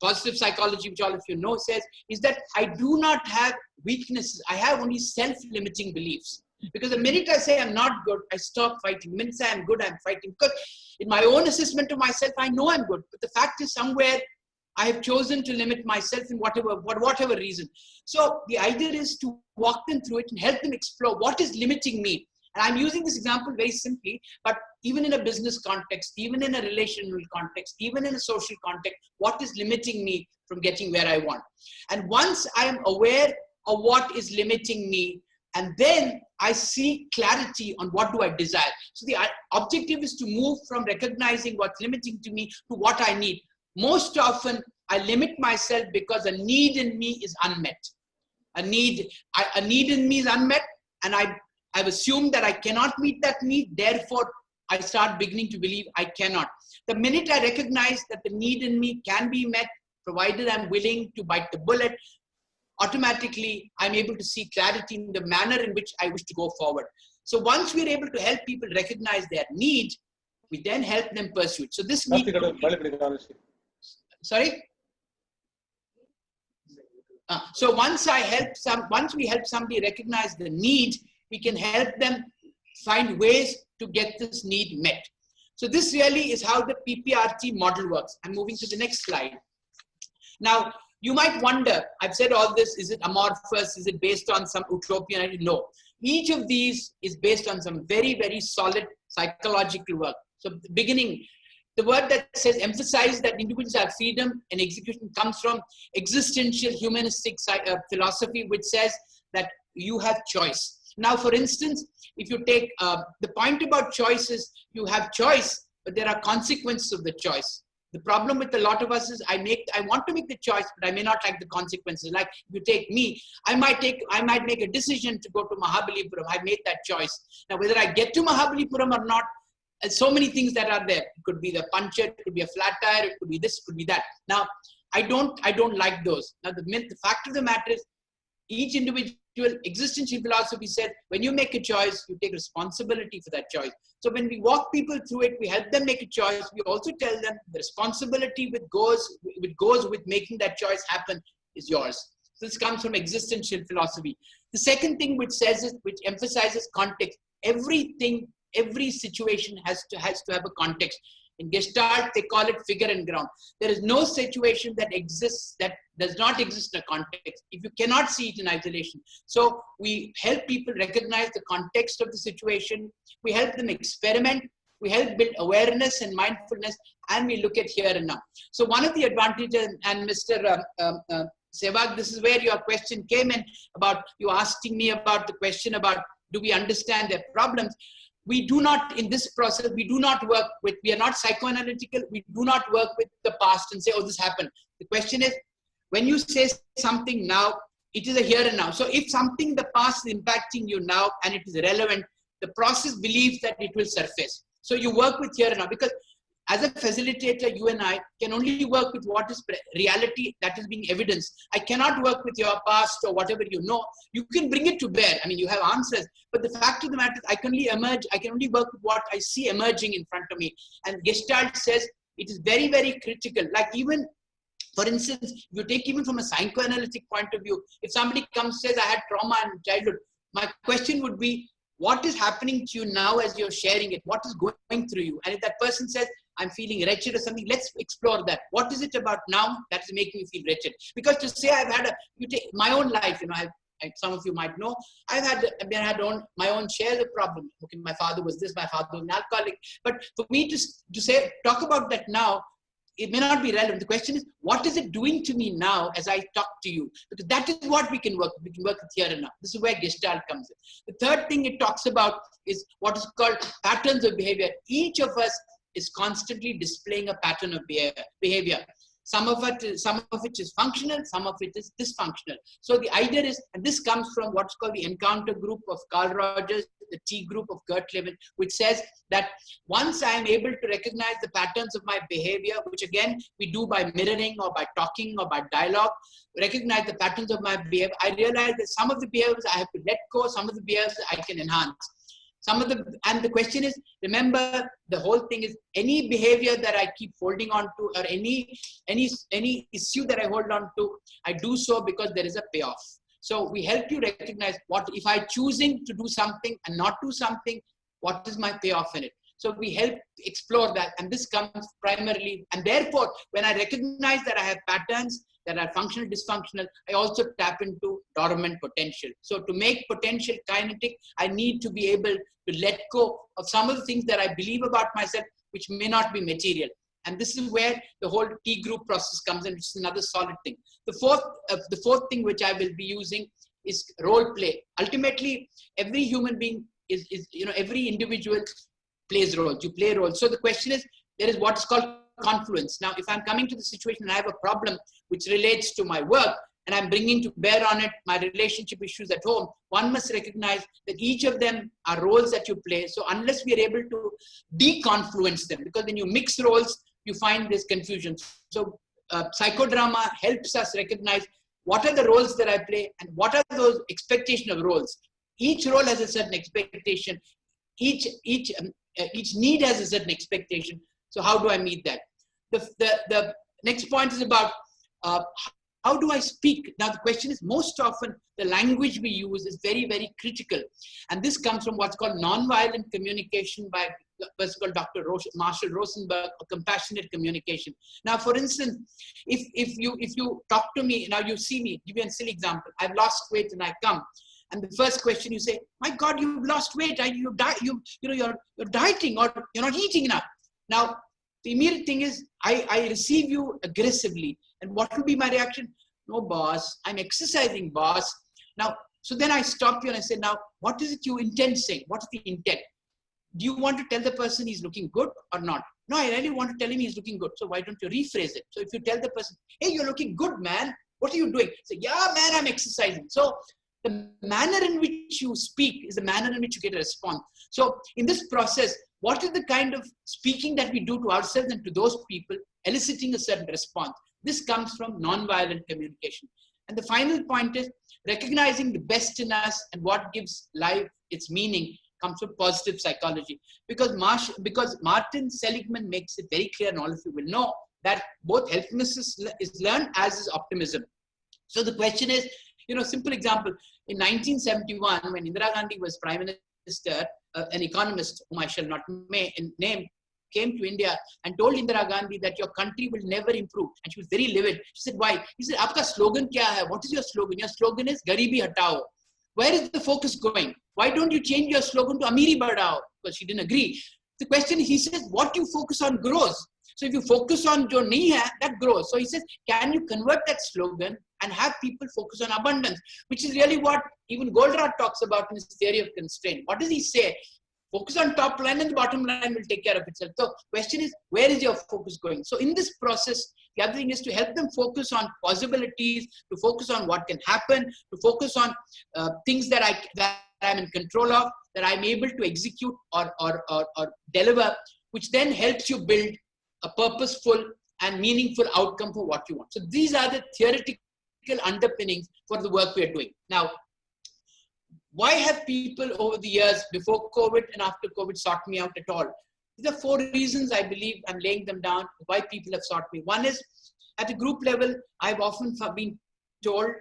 positive psychology, which all of you know, says is that I do not have weaknesses. I have only self-limiting beliefs. Because the minute I say I'm not good, I stop fighting. The minute I say I'm good, I'm fighting. Because in my own assessment of myself, I know I'm good. But the fact is, somewhere I have chosen to limit myself in whatever reason. So the idea is to walk them through it and help them explore what is limiting me. And I'm using this example very simply, but even in a business context, even in a relational context, even in a social context, what is limiting me from getting where I want? And once I am aware of what is limiting me, and then I see clarity on what do I desire. So the objective is to move from recognizing what's limiting to me to what I need. Most often, I limit myself because a need in me is unmet. A need in me is unmet, and I've assumed that I cannot meet that need. Therefore, I start beginning to believe I cannot. The minute I recognize that the need in me can be met, provided I'm willing to bite the bullet, automatically I'm able to see clarity in the manner in which I wish to go forward. So once we're able to help people recognize their need, we then help them pursue it. So this need. Sorry? So once we help somebody recognize the need, we can help them find ways to get this need met. So this really is how the PPRT model works. I'm moving to the next slide. Now, you might wonder, I've said all this, is it amorphous? Is it based on some utopian idea? No. Each of these is based on some very, very solid psychological work. So the beginning, the word that says emphasize that individuals have freedom and execution comes from existential humanistic philosophy, which says that you have choice. Now, for instance, if you take the point about choice is you have choice, but there are consequences of the choice. The problem with a lot of us is I want to make the choice, but I may not like the consequences. Like if you take me, I might make a decision to go to Mahabalipuram. I made that choice. Now, whether I get to Mahabalipuram or not, so many things that are there. It could be the puncture, it could be a flat tire, it could be this, it could be that. Now, I don't like those. Now, the fact of the matter is, each individual existential philosophy said, when you make a choice, you take responsibility for that choice. So when we walk people through it, we help them make a choice. We also tell them the responsibility which goes with making that choice happen is yours. So this comes from existential philosophy. The second thing which emphasizes context. Every situation has to have a context. In Gestalt, they call it figure and ground. There is no situation that exists that does not exist in a context if you cannot see it in isolation. So we help people recognize the context of the situation. We help them experiment. We help build awareness and mindfulness, and we look at here and now. So one of the advantages, and Mr. Sehwag, this is where your question came in about you asking me about the question about do we understand their problems. We do not, in this process, we are not psychoanalytical, we do not work with the past and say, oh, this happened. The question is, when you say something now, it is a here and now. So if something in the past is impacting you now and it is relevant, the process believes that it will surface. So you work with here and now, because as a facilitator, you and I can only work with what is reality that is being evidenced. I cannot work with your past or whatever you know. You can bring it to bear. I mean, you have answers. But the fact of the matter is, I can only work with what I see emerging in front of me. And Gestalt says it is very, very critical. Like even, for instance, if you take even from a psychoanalytic point of view, if somebody comes and says, I had trauma in childhood, my question would be, what is happening to you now as you're sharing it? What is going through you? And if that person says, I'm feeling wretched or something, let's explore that. What is it about now that is making you feel wretched? Because to say you take my own life, some of you might know, I've had my own share of problems. Okay, my father was this, my father was an alcoholic. But for me to say, talk about that now, it may not be relevant. The question is, what is it doing to me now as I talk to you? Because that is what we can work with. We can work with here and now. This is where Gestalt comes in. The third thing it talks about is what is called patterns of behavior. Each of us is constantly displaying a pattern of behavior. Some of it is functional, some of it is dysfunctional. So the idea is, and this comes from what's called the encounter group of Carl Rogers, the T group of Kurt Lewin, which says that once I am able to recognize the patterns of my behavior, which again we do by mirroring or by talking or by dialogue, recognize the patterns of my behavior, I realize that some of the behaviors I have to let go, some of the behaviors I can enhance. And the question is, remember, the whole thing is any behavior that I keep holding on to, or any issue that I hold on to, I do so because there is a payoff. So we help you recognize what, if I'm choosing to do something and not do something, what is my payoff in it? So we help explore that, and this comes primarily, and therefore, when I recognize that I have patterns, that are functional, dysfunctional, I also tap into dormant potential. So to make potential kinetic, I need to be able to let go of some of the things that I believe about myself, which may not be material. And this is where the whole T group process comes in, which is another solid thing. The fourth thing which I will be using is role play. Ultimately, every human being is every individual plays roles. You play roles. So the question is, there is what is called confluence. Now, if I'm coming to the situation and I have a problem which relates to my work, and I'm bringing to bear on it my relationship issues at home, one must recognize that each of them are roles that you play. So unless we are able to deconfluence them, because when you mix roles, you find this confusion. So psychodrama helps us recognize what are the roles that I play and what are those expectation of roles. Each role has a certain expectation. Each need has a certain expectation. So how do I meet that? The next point is about how do I speak? Now the question is, most often the language we use is very, very critical. And this comes from what's called nonviolent communication by a person called Dr. Marshall Rosenberg, or compassionate communication. Now, for instance, if you talk to me, now you see me, give you a silly example. I've lost weight and I come. And the first question you say, my God, you've lost weight. You're dieting, or you're not eating enough. Now, the immediate thing is, I receive you aggressively. And what will be my reaction? No, boss, I'm exercising, boss. Now, so then I stop you and I say, now, what is it you intend saying? What is the intent? Do you want to tell the person he's looking good or not? No, I really want to tell him he's looking good. So why don't you rephrase it? So if you tell the person, hey, you're looking good, man. What are you doing? Say, yeah, man, I'm exercising. So the manner in which you speak is the manner in which you get a response. So in this process, what is the kind of speaking that we do to ourselves and to those people, eliciting a certain response? This comes from nonviolent communication. And the final point is recognizing the best in us and what gives life its meaning comes from positive psychology. Because Martin Seligman makes it very clear, and all of you will know, that both helpfulness is learned as is optimism. So the question is, simple example, in 1971, when Indira Gandhi was Prime Minister, an economist whom I shall not name, came to India and told Indira Gandhi that your country will never improve. And she was very livid. She said, why? He said, Aapka slogan kya hai? What is your slogan? Your slogan is Garibi Hatao. Where is the focus going? Why don't you change your slogan to Amiri Badao? Because she didn't agree. The question, he says, what you focus on grows. So if you focus on jo nahi hai, that grows. So he says, can you convert that slogan and have people focus on abundance? Which is really what even Goldratt talks about in his theory of constraint. What does he say? Focus on top line and the bottom line will take care of itself. So question is, where is your focus going? So in this process, the other thing is to help them focus on possibilities, to focus on what can happen, to focus on things that I'm in control of, that I'm able to execute or deliver, which then helps you build a purposeful and meaningful outcome for what you want. So these are the theoretical underpinnings for the work we are doing. Now, why have people over the years, before COVID and after COVID, sought me out at all? These are 4 reasons I believe, I'm laying them down, why people have sought me. One is, at a group level, I've often been told,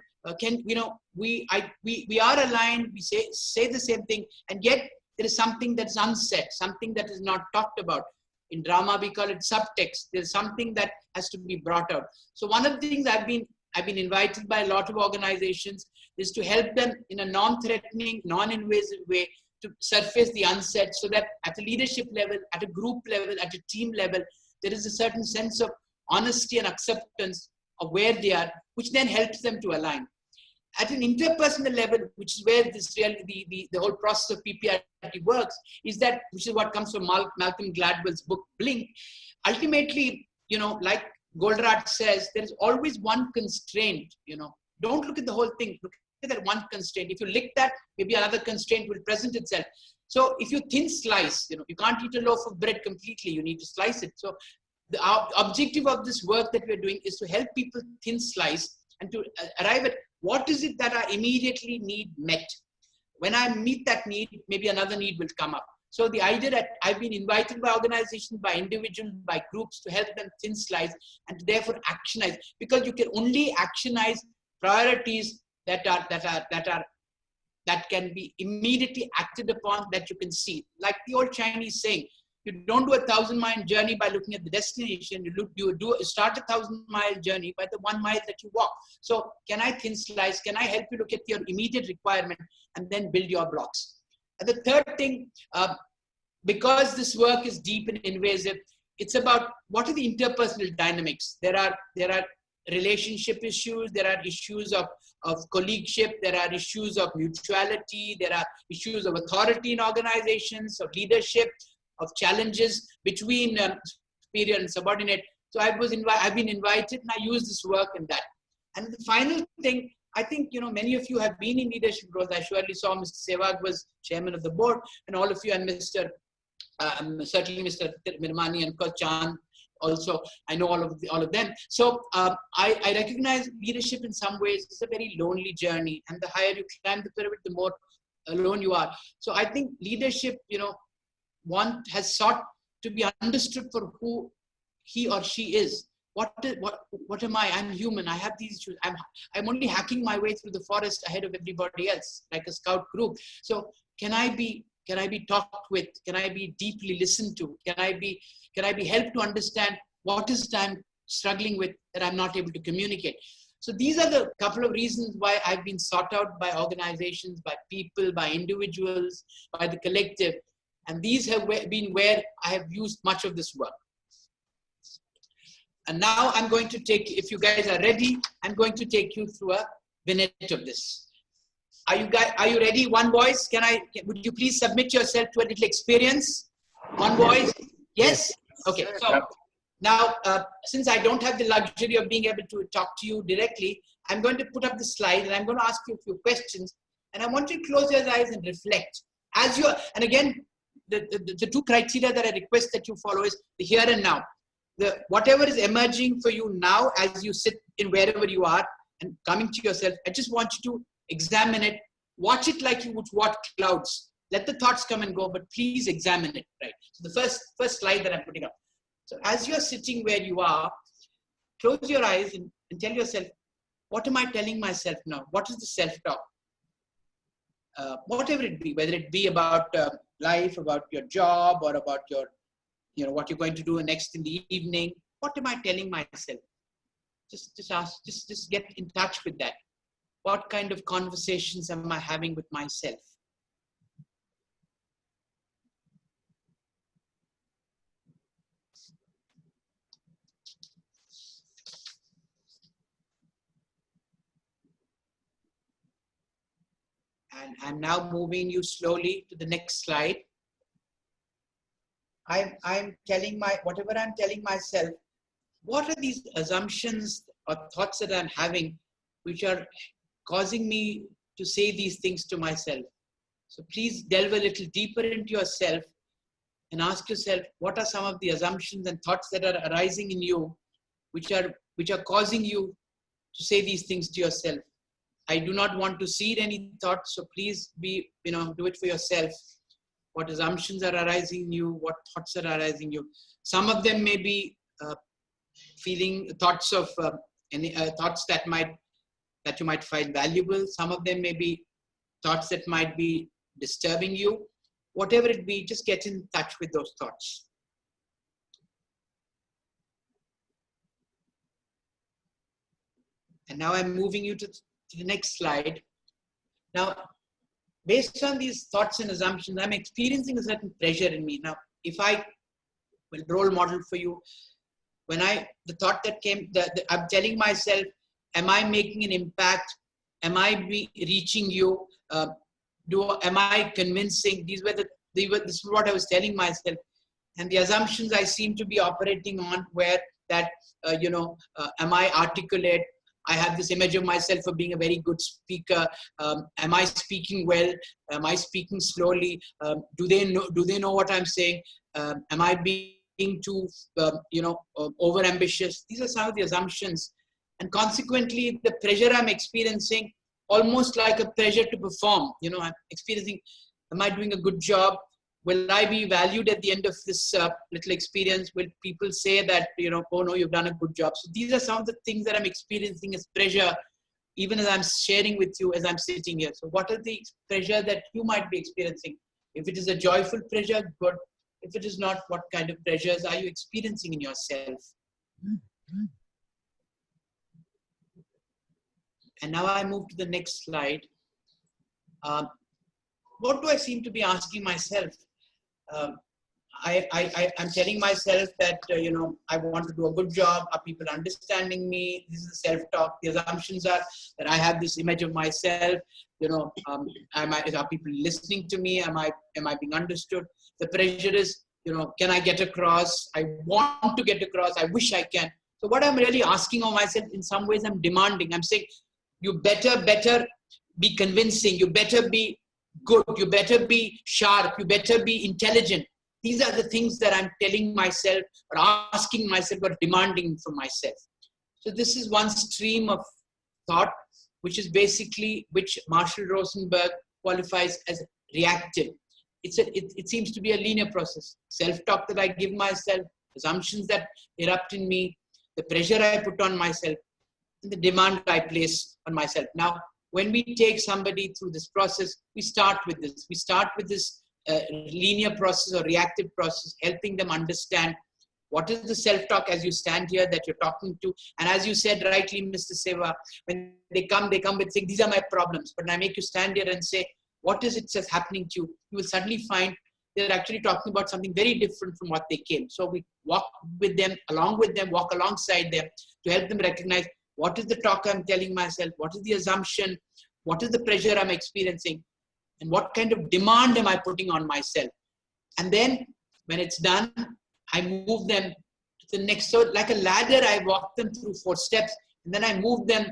we are aligned, we say the same thing, and yet there is something that's unsaid, something that is not talked about. In drama, we call it subtext. There's something that has to be brought out. So one of the things I've been invited by a lot of organizations is to help them in a non-threatening, non-invasive way to surface the unsaid, so that at a leadership level, at a group level, at a team level, there is a certain sense of honesty and acceptance of where they are, which then helps them to align. At an interpersonal level, which is where this really the whole process of PPRT works, which is what comes from Malcolm Gladwell's book Blink. Ultimately, like Goldratt says, there is always one constraint. Don't look at the whole thing. Look at that one constraint. If you lick that, maybe another constraint will present itself. So if you thin slice, you can't eat a loaf of bread completely. You need to slice it. So the objective of this work that we're doing is to help people thin slice and to arrive at what is it that I immediately need met. When I meet that need, maybe another need will come up. So the idea that I've been invited by organizations, by individuals, by groups to help them thin slice and to therefore actionize, because you can only actionize priorities that can be immediately acted upon, that you can see. Like the old Chinese saying, You don't do a 1,000-mile journey by looking at the destination. You start a 1,000-mile journey by the 1 mile that you walk. So can I thin slice? Can I help you look at your immediate requirement and then build your blocks? And the third thing, because this work is deep and invasive, it's about what are the interpersonal dynamics. There are relationship issues, there are issues of colleagueship, there are issues of mutuality, there are issues of authority in organizations, of leadership, of challenges between superior and subordinate. So I've been invited, and I use this work in that. And the final thing, I think, many of you have been in leadership roles. I surely saw Mr. Sehwag was chairman of the board, and all of you, and certainly Mr. Mirmani and Coach Chan also. I know all of them. So I recognize leadership in some ways is a very lonely journey, and the higher you climb the pyramid, the more alone you are. So I think leadership, one has sought to be understood for who he or she is. What am I? I'm human. I have these issues. I'm only hacking my way through the forest ahead of everybody else, like a scout group. So can I be talked with? Can I be deeply listened to? Can I be helped to understand what is it I'm struggling with that I'm not able to communicate? So these are the couple of reasons why I've been sought out by organizations, by people, by individuals, by the collective. And these have been where I have used much of this work. And now I'm going to if you guys are ready, I'm going to take you through a vignette of this. Are you ready? One voice. Would you please submit yourself to a little experience? One voice. Yes? Okay. So now, since I don't have the luxury of being able to talk to you directly, I'm going to put up the slide and I'm going to ask you a few questions. And I want you to close your eyes and reflect. And again, the two criteria that I request that you follow is the here and now. Whatever is emerging for you now as you sit in wherever you are and coming to yourself, I just want you to examine it. Watch it like you would watch clouds. Let the thoughts come and go, but please examine it, right? So the first slide that I'm putting up. So as you're sitting where you are, close your eyes and tell yourself, what am I telling myself now? What is the self-talk? Whatever it be, whether it be about life, about your job, or about your, what you're going to do next in the evening. What am I telling myself? Just ask, just get in touch with that. What kind of conversations am I having with myself? And I'm now moving you slowly to the next slide. I'm telling whatever I'm telling myself, what are these assumptions or thoughts that I'm having which are causing me to say these things to myself? So please delve a little deeper into yourself and ask yourself, what are some of the assumptions and thoughts that are arising in you which are causing you to say these things to yourself? I do not want to seed any thoughts, so please do it for yourself. What assumptions are arising in you? What thoughts are arising in you? Some of them may be feeling thoughts of thoughts that you might find valuable. Some of them may be thoughts that might be disturbing you. Whatever it be, just get in touch with those thoughts. And now I'm moving you to the next slide. Now, based on these thoughts and assumptions, I'm experiencing a certain pressure in me. Now, if I will role model for you, the thought that came, I'm telling myself, am I making an impact? Am I reaching you? Am I convincing? This is what I was telling myself. And the assumptions I seem to be operating on were that, am I articulate? I have this image of myself of being a very good speaker. Am I speaking well? Am I speaking slowly? Do they know what I'm saying? Am I being too, over-ambitious? These are some of the assumptions. And consequently, the pressure I'm experiencing, almost like a pressure to perform. I'm experiencing, am I doing a good job? Will I be valued at the end of this little experience? Will people say that, oh no, you've done a good job? So these are some of the things that I'm experiencing as pressure, even as I'm sharing with you as I'm sitting here. So what are the pressure that you might be experiencing? If it is a joyful pressure, good. If it is not, what kind of pressures are you experiencing in yourself? And now I move to the next slide. What do I seem to be asking myself? I'm telling myself that, I want to do a good job. Are people understanding me? This is the self-talk. The assumptions are that I have this image of myself. Are people listening to me? Am I being understood? The pressure is, can I get across? I want to get across. I wish I can. So what I'm really asking of myself, in some ways I'm demanding. I'm saying, you better be convincing. You better be good. You better be sharp. You better be intelligent. These are the things that I'm telling myself or asking myself or demanding from myself. So this is one stream of thought, which Marshall Rosenberg qualifies as reactive. It seems to be a linear process. Self-talk that I give myself, assumptions that erupt in me, the pressure I put on myself, and the demand I place on myself. Now, when we take somebody through this process, we start with this. We start with this linear process or reactive process, helping them understand what is the self-talk as you stand here that you're talking to. And as you said rightly, Mr. Seva, when they come with saying, these are my problems. But when I make you stand here and say, what is it that's happening to you? You will suddenly find they're actually talking about something very different from what they came. So we walk with them, along with them, walk alongside them to help them recognize what is the talk I'm telling myself, what is the assumption, what is the pressure I'm experiencing, and what kind of demand am I putting on myself. And then when it's done, I move them to the next. So like a ladder, I walk them through 4 steps, and then I move them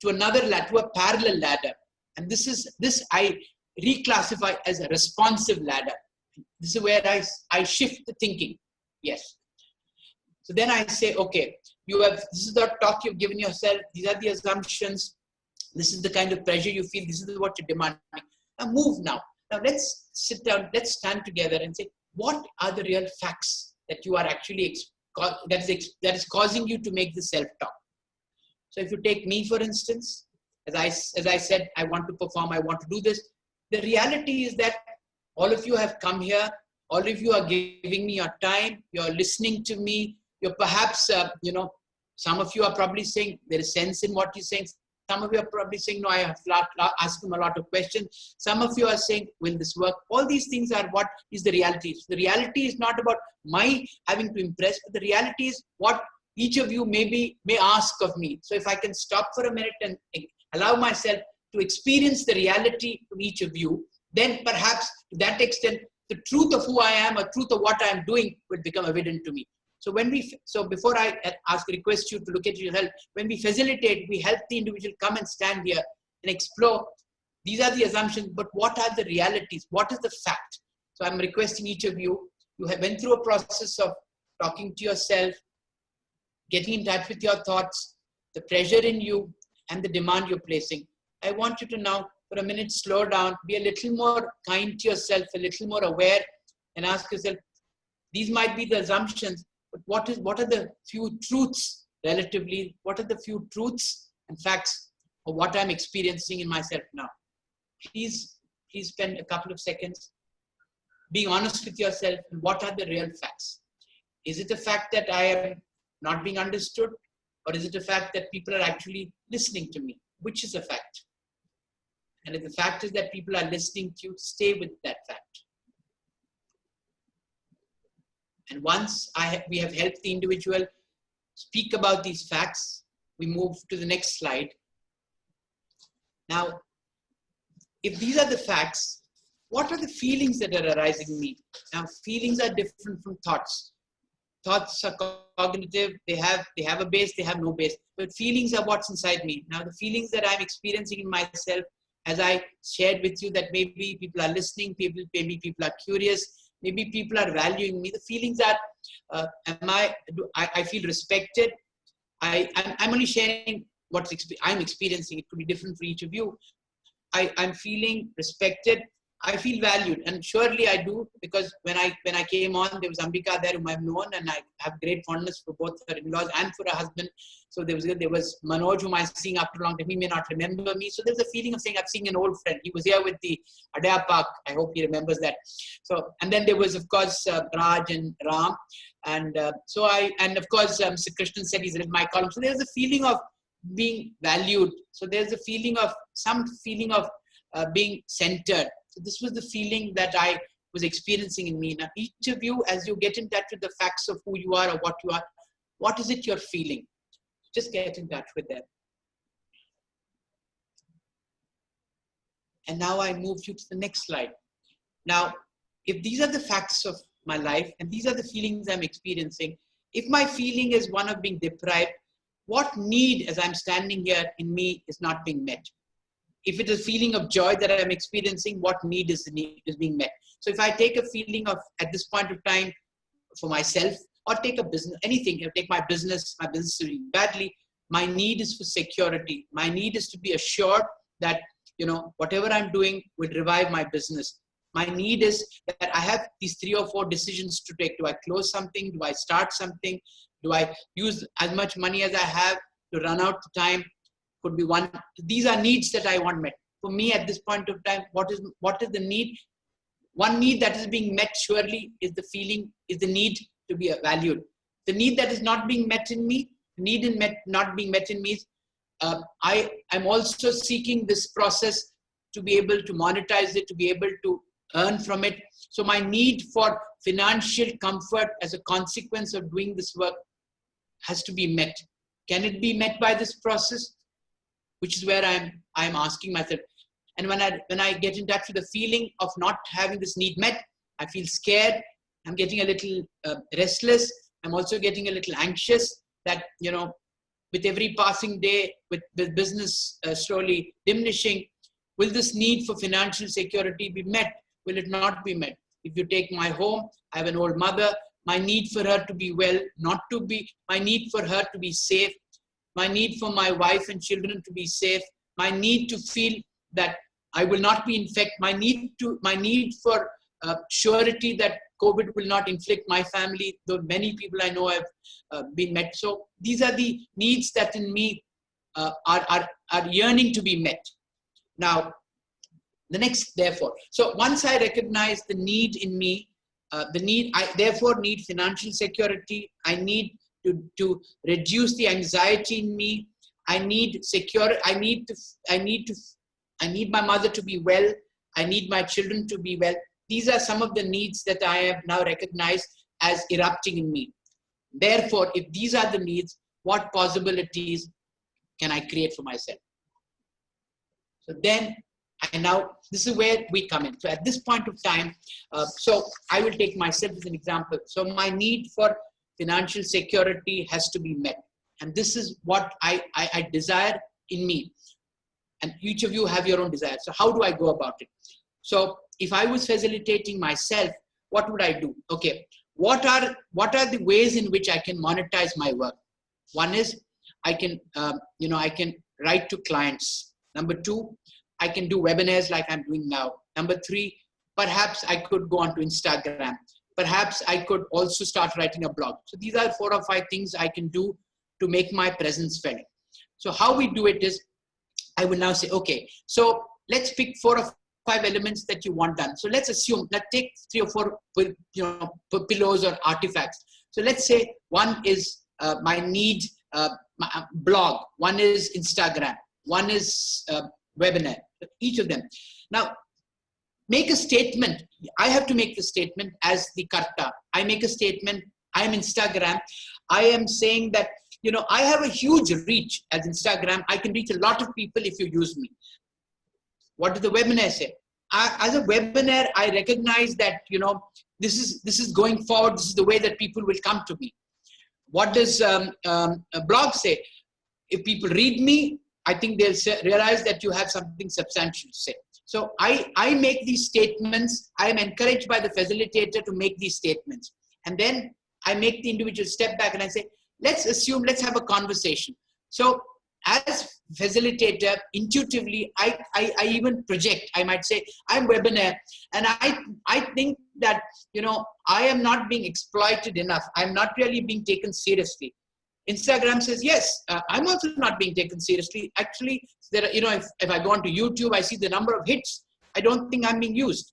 to another ladder, to a parallel ladder. And this I reclassify as a responsive ladder. This is where I shift the thinking. Yes. So then I say, okay, this is the talk you've given yourself. These are the assumptions. This is the kind of pressure you feel. This is what you're demanding. Now move now. Now let's sit down. Let's stand together and say, what are the real facts that you are actually, that is causing you to make the self-talk? So if you take me, for instance, as I said, I want to perform, I want to do this. The reality is that all of you have come here. All of you are giving me your time. You're listening to me. You're perhaps, some of you are probably saying there is sense in what you're saying. Some of you are probably saying, no, I have asked him a lot of questions. Some of you are saying, will this work? All these things are what is the reality. So the reality is not about my having to impress, but the reality is what each of you may ask of me. So if I can stop for a minute and allow myself to experience the reality of each of you, then perhaps to that extent, the truth of who I am or truth of what I am doing will become evident to me. So before I request you to look at yourself, when we facilitate, we help the individual come and stand here and explore. These are the assumptions, but what are the realities? What is the fact? So I'm requesting each of you, you have went through a process of talking to yourself, getting in touch with your thoughts, the pressure in you, and the demand you're placing. I want you to now, for a minute, slow down, be a little more kind to yourself, a little more aware, and ask yourself, these might be the assumptions, but what are the few truths relatively? What are the few truths and facts of what I'm experiencing in myself now? Please spend a couple of seconds being honest with yourself. And what are the real facts? Is it the fact that I am not being understood? Or is it the fact that people are actually listening to me? Which is a fact? And if the fact is that people are listening to you, stay with that fact. And once we have helped the individual speak about these facts, we move to the next slide. Now, if these are the facts, what are the feelings that are arising in me? Now, feelings are different from thoughts. Thoughts are cognitive, they have a base, they have no base. But feelings are what's inside me. Now, the feelings that I'm experiencing in myself, as I shared with you, that maybe people are listening, maybe people are curious, maybe people are valuing me. The feelings are, I feel respected. I'm only sharing what I'm experiencing. It could be different for each of you. I'm feeling respected. I feel valued, and surely I do, because when I came on, there was Ambika there whom I've known, and I have great fondness for both her in-laws and for her husband. So there was Manoj, whom I'm seeing after a long time. He may not remember me. So there's a feeling of saying I've seen an old friend. He was here with the Adaya Park. I hope he remembers that. So, and then there was, of course, Raj and Ram. And and of course, Mr. Krishnan said he's read my column. So there's a feeling of being valued. So there's a feeling of, being centered. So this was the feeling that I was experiencing in me. Now, each of you, as you get in touch with the facts of who you are or what you are, what is it you're feeling? Just get in touch with them. And now I move you to the next slide. Now, if these are the facts of my life and these are the feelings I'm experiencing, if my feeling is one of being deprived, what need, as I'm standing here in me, is not being met? If it is a feeling of joy that I'm experiencing, what need is being met? So if I take a feeling of, at this point of time, for myself, or take a business, anything, take my business is doing badly, my need is for security. My need is to be assured that, whatever I'm doing will revive my business. My need is that I have these 3 or 4 decisions to take. Do I close something? Do I start something? Do I use as much money as I have to run out the time? Could be one. These are needs that I want met. For me at this point of time, what is the need? One need that is being met surely is the need to be valued. The need that is not being met in me, not being met in me is, I'm also seeking this process to be able to monetize it, to be able to earn from it. So my need for financial comfort as a consequence of doing this work has to be met. Can it be met by this process? Which is where I'm asking myself. And when I get in touch with the feeling of not having this need met, I feel scared. I'm getting a little restless. I'm also getting a little anxious that, with every passing day, with business slowly diminishing, will this need for financial security be met? Will it not be met? If you take my home, I have an old mother. My need for her to be well, my need for her to be safe, my need for my wife and children to be safe, my need to feel that I will not be infected, my need for surety that COVID will not inflict my family, though many people I know have been met. So these are the needs that in me are yearning to be met. Now, the next, therefore. So once I recognize the need in me, I therefore need financial security. I need to reduce the anxiety in me. I need security. I need my mother to be well. I need my children to be well. These are some of the needs that I have now recognized as erupting in me. Therefore, if these are the needs, what possibilities can I create for myself? So then, this is where we come in. So at this point of time, so I will take myself as an example. So my need for financial security has to be met. And this is what I desire in me. And each of you have your own desires. So how do I go about it? So if I was facilitating myself, what would I do? Okay, what are the ways in which I can monetize my work? One is I can write to clients. Number 2, I can do webinars like I'm doing now. Number 3, perhaps I could go onto Instagram. Perhaps I could also start writing a blog. So these are 4 or 5 things I can do to make my presence felt. So how we do it is, I will now say, okay, so let's pick 4 or 5 elements that you want done. So let's assume, let's take 3 or 4 pillows or artifacts. So let's say one is my need, my blog. One is Instagram. One is webinar. Each of them. Now, make a statement. I have to make the statement as the karta. I make a statement. I am Instagram. I am saying that, I have a huge reach as Instagram. I can reach a lot of people if you use me. What does the webinar say? As a webinar, I recognize that, this is going forward. This is the way that people will come to me. What does a blog say? If people read me, I think they'll realize that you have something substantial to say. So I make these statements. I am encouraged by the facilitator to make these statements. And then I make the individual step back and I say, let's have a conversation. So as facilitator, intuitively, I even project. I might say, I'm webinar, and I think that, I am not being exploited enough. I'm not really being taken seriously. Instagram says, yes, I'm also not being taken seriously. Actually, there are, if I go onto YouTube, I see the number of hits. I don't think I'm being used.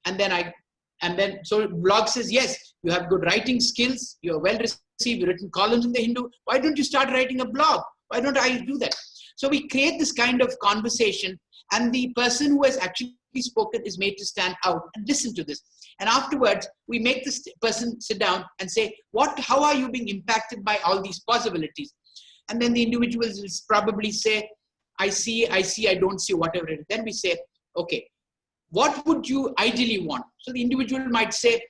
And then so blog says, yes, you have good writing skills. You're well received. You've written columns in the Hindu. Why don't you start writing a blog? Why don't I do that? So we create this kind of conversation, and the person who has actually spoken is made to stand out and listen to this. And afterwards, we make this person sit down and say, how are you being impacted by all these possibilities? And then the individuals will probably say, I see, I don't see, whatever it is. Then we say, okay, what would you ideally want? So the individual might say,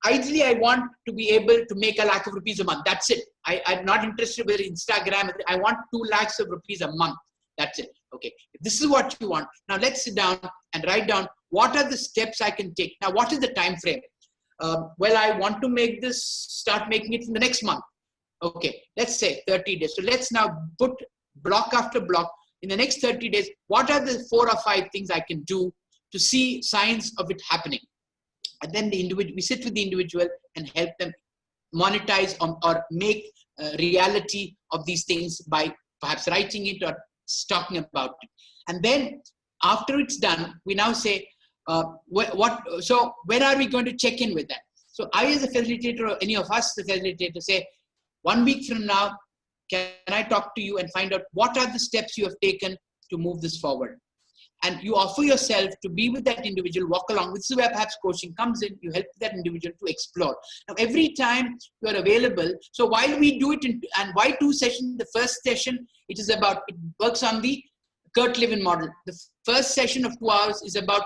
ideally, I want to be able to make 1 lakh of rupees a month. That's it. I'm not interested with Instagram. I want 2 lakhs of rupees a month. That's it. Okay. If this is what you want, now let's sit down and write down what are the steps I can take. Now, what is the time frame? Well, I want to start making it in the next month. Okay. Let's say 30 days. So let's now put block after block. In the next 30 days, what are the 4 or 5 things I can do to see signs of it happening? And then we sit with the individual and help them monetize or make reality of these things by perhaps writing it or talking about it. And then after it's done, we now say, so when are we going to check in with that? So I, as a facilitator, or any of us, the facilitator, say, 1 week from now, can I talk to you and find out what are the steps you have taken to move this forward? And you offer yourself to be with that individual, walk along. This is where perhaps coaching comes in. You help that individual to explore. Now, every time you are available, so while we do it, and why 2 sessions? The first session, it works on the Kurt Lewin model. The first session of 2 hours is about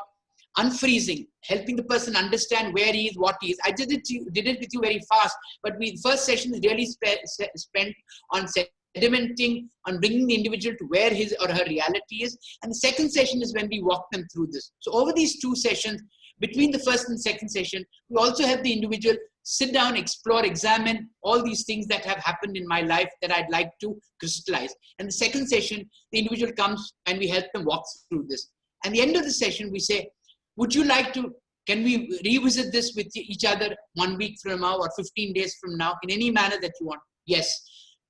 unfreezing, helping the person understand where he is, what he is. I did it with you very fast, but the first session is really spent on sedimenting, on bringing the individual to where his or her reality is. And the second session is when we walk them through this. So over these 2 sessions, between the first and second session, we also have the individual sit down, explore, examine all these things that have happened in my life that I'd like to crystallize. And the second session, the individual comes and we help them walk through this. At the end of the session, we say, can we revisit this with each other 1 week from now or 15 days from now in any manner that you want? Yes.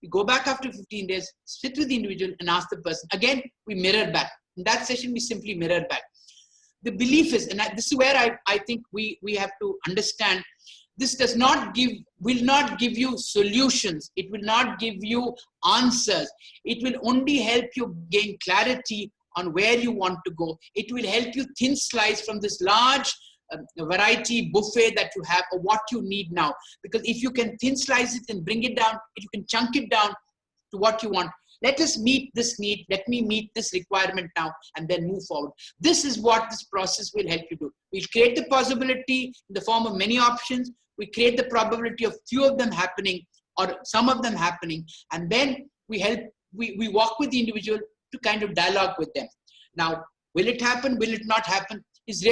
We go back after 15 days, sit with the individual and ask the person. Again, we mirror back. In that session, we simply mirror back. The belief is, and this is where I think we have to understand, this will not give you solutions. It will not give you answers. It will only help you gain clarity on where you want to go. It will help you thin slice from this large variety buffet that you have or what you need now. Because if you can thin slice it and bring it down, if you can chunk it down to what you want. Let us meet this need. Let me meet this requirement now and then move forward. This is what this process will help you do. We'll create the possibility in the form of many options. We create the probability of few of them happening or some of them happening. And then we walk with the individual to kind of dialogue with them. Now, will it happen? Will it not happen? Is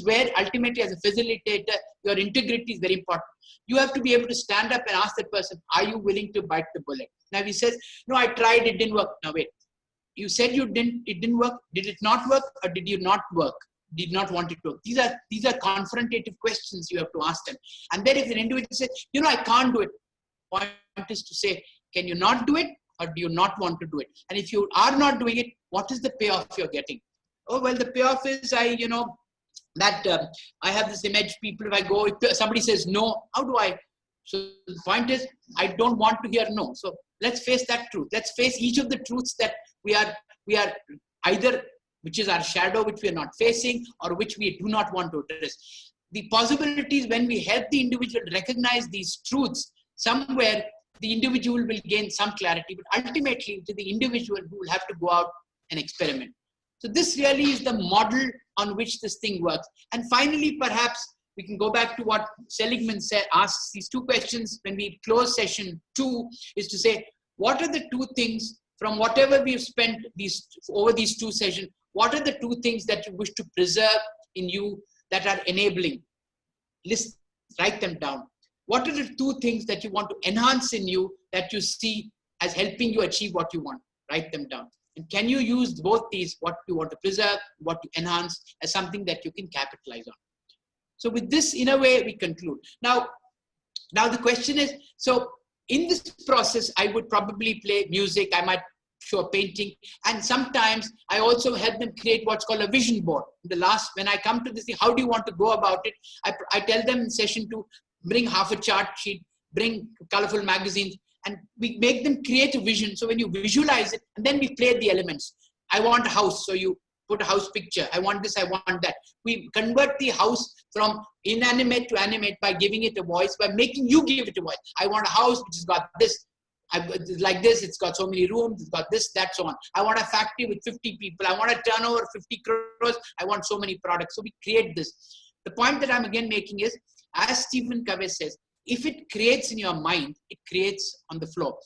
where ultimately as a facilitator, your integrity is very important. You have to be able to stand up and ask that person, are you willing to bite the bullet? Now if he says, no, I tried, it didn't work. Now wait, you said it didn't work. Did it not work or did you not work? Did not want it to work? These are confrontative questions you have to ask them. And then if an individual says, I can't do it, point is to say, can you not do it or do you not want to do it? And if you are not doing it, what is the payoff you're getting? Oh, well, the payoff is I have this image, people, if I go, if somebody says no, how do I? So the point is, I don't want to hear no. So let's face that truth. Let's face each of the truths that we are either, which is our shadow, which we are not facing, or which we do not want to address. The possibilities when we help the individual recognize these truths, somewhere the individual will gain some clarity, but ultimately to the individual who will have to go out and experiment. So this really is the model on which this thing works. And finally, perhaps we can go back to what Seligman asks these 2 questions when we close session 2, is to say, what are the 2 things from whatever we've spent over these 2 sessions, what are the 2 things that you wish to preserve in you that are enabling? Write them down. What are the 2 things that you want to enhance in you that you see as helping you achieve what you want? write them down. And can you use both these, what you want to preserve, what you enhance, as something that you can capitalize on? So with this, in a way, we conclude. Now the question is, so in this process, I would probably play music, I might show a painting, and sometimes I also help them create what's called a vision board. When I come to this thing, how do you want to go about it? I tell them in session 2, bring half a chart sheet, bring colorful magazines, and we make them create a vision. So when you visualize it, and then we play the elements. I want a house, so you put a house picture. I want this, I want that. We convert the house from inanimate to animate by giving it a voice, by making you give it a voice. I want a house which has got this, like this, it's got so many rooms, it's got this, that, so on. I want a factory with 50 people. I want a turnover 50 crores. I want so many products. So we create this. The point that I'm again making is, as Stephen Covey says, if it creates in your mind, it creates on the floor.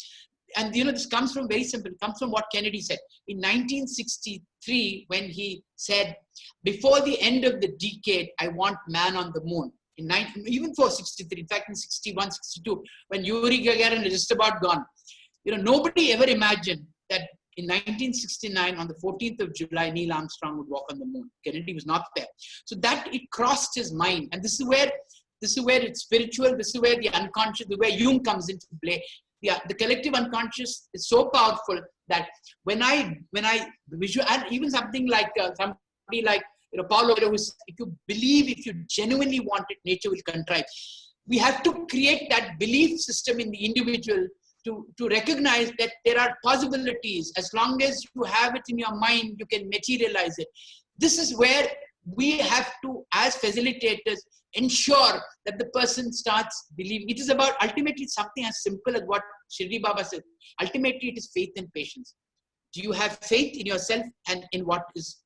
And this comes from very simple, it comes from what Kennedy said. In 1963, when he said, before the end of the decade, I want man on the moon. Even for 63, in fact, in 61, 62, when Yuri Gagarin is just about gone, nobody ever imagined that in 1969, on the 14th of July, Neil Armstrong would walk on the moon. Kennedy was not there. So that it crossed his mind. And this is where it's spiritual, this is where the unconscious, the way Jung comes into play. The collective unconscious is so powerful that when I visualize, and even something like somebody like Paulo, if you believe, if you genuinely want it, nature will contrive. We have to create that belief system in the individual to recognize that there are possibilities. As long as you have it in your mind, you can materialize it. This is where we have to, as facilitators, ensure that the person starts believing. It is about ultimately something as simple as what Shirdi Baba said. Ultimately, it is faith and patience. Do you have faith in yourself and in what is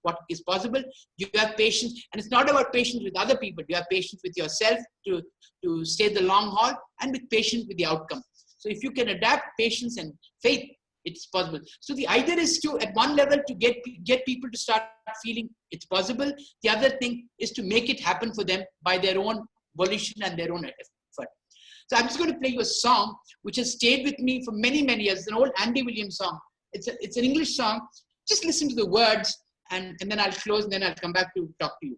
possible? Do you have patience? And it's not about patience with other people. You have patience with yourself to stay the long haul, and with patience with the outcome. So if you can adapt patience and faith, it's possible. So the idea is to, at one level, to get people to start feeling it's possible. The other thing is to make it happen for them by their own volition and their own effort. So I'm just going to play you a song which has stayed with me for many, many years. It's an old Andy Williams song. It's an English song. Just listen to the words, and then I'll close, and then I'll come back to talk to you.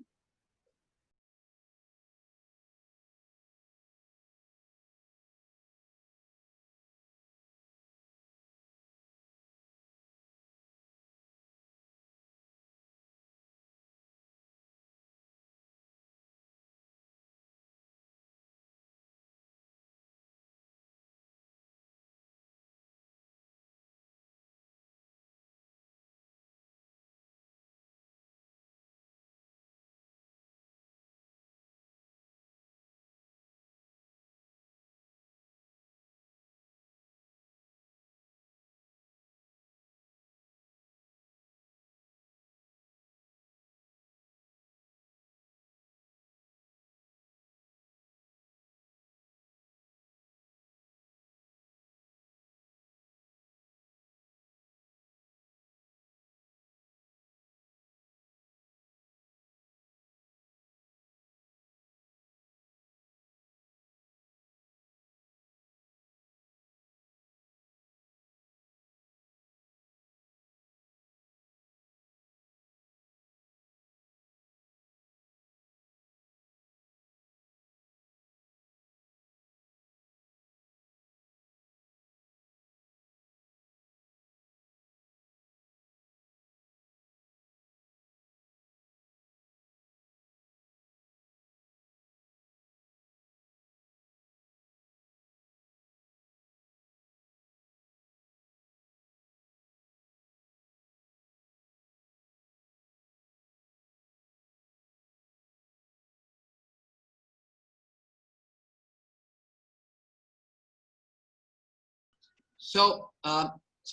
So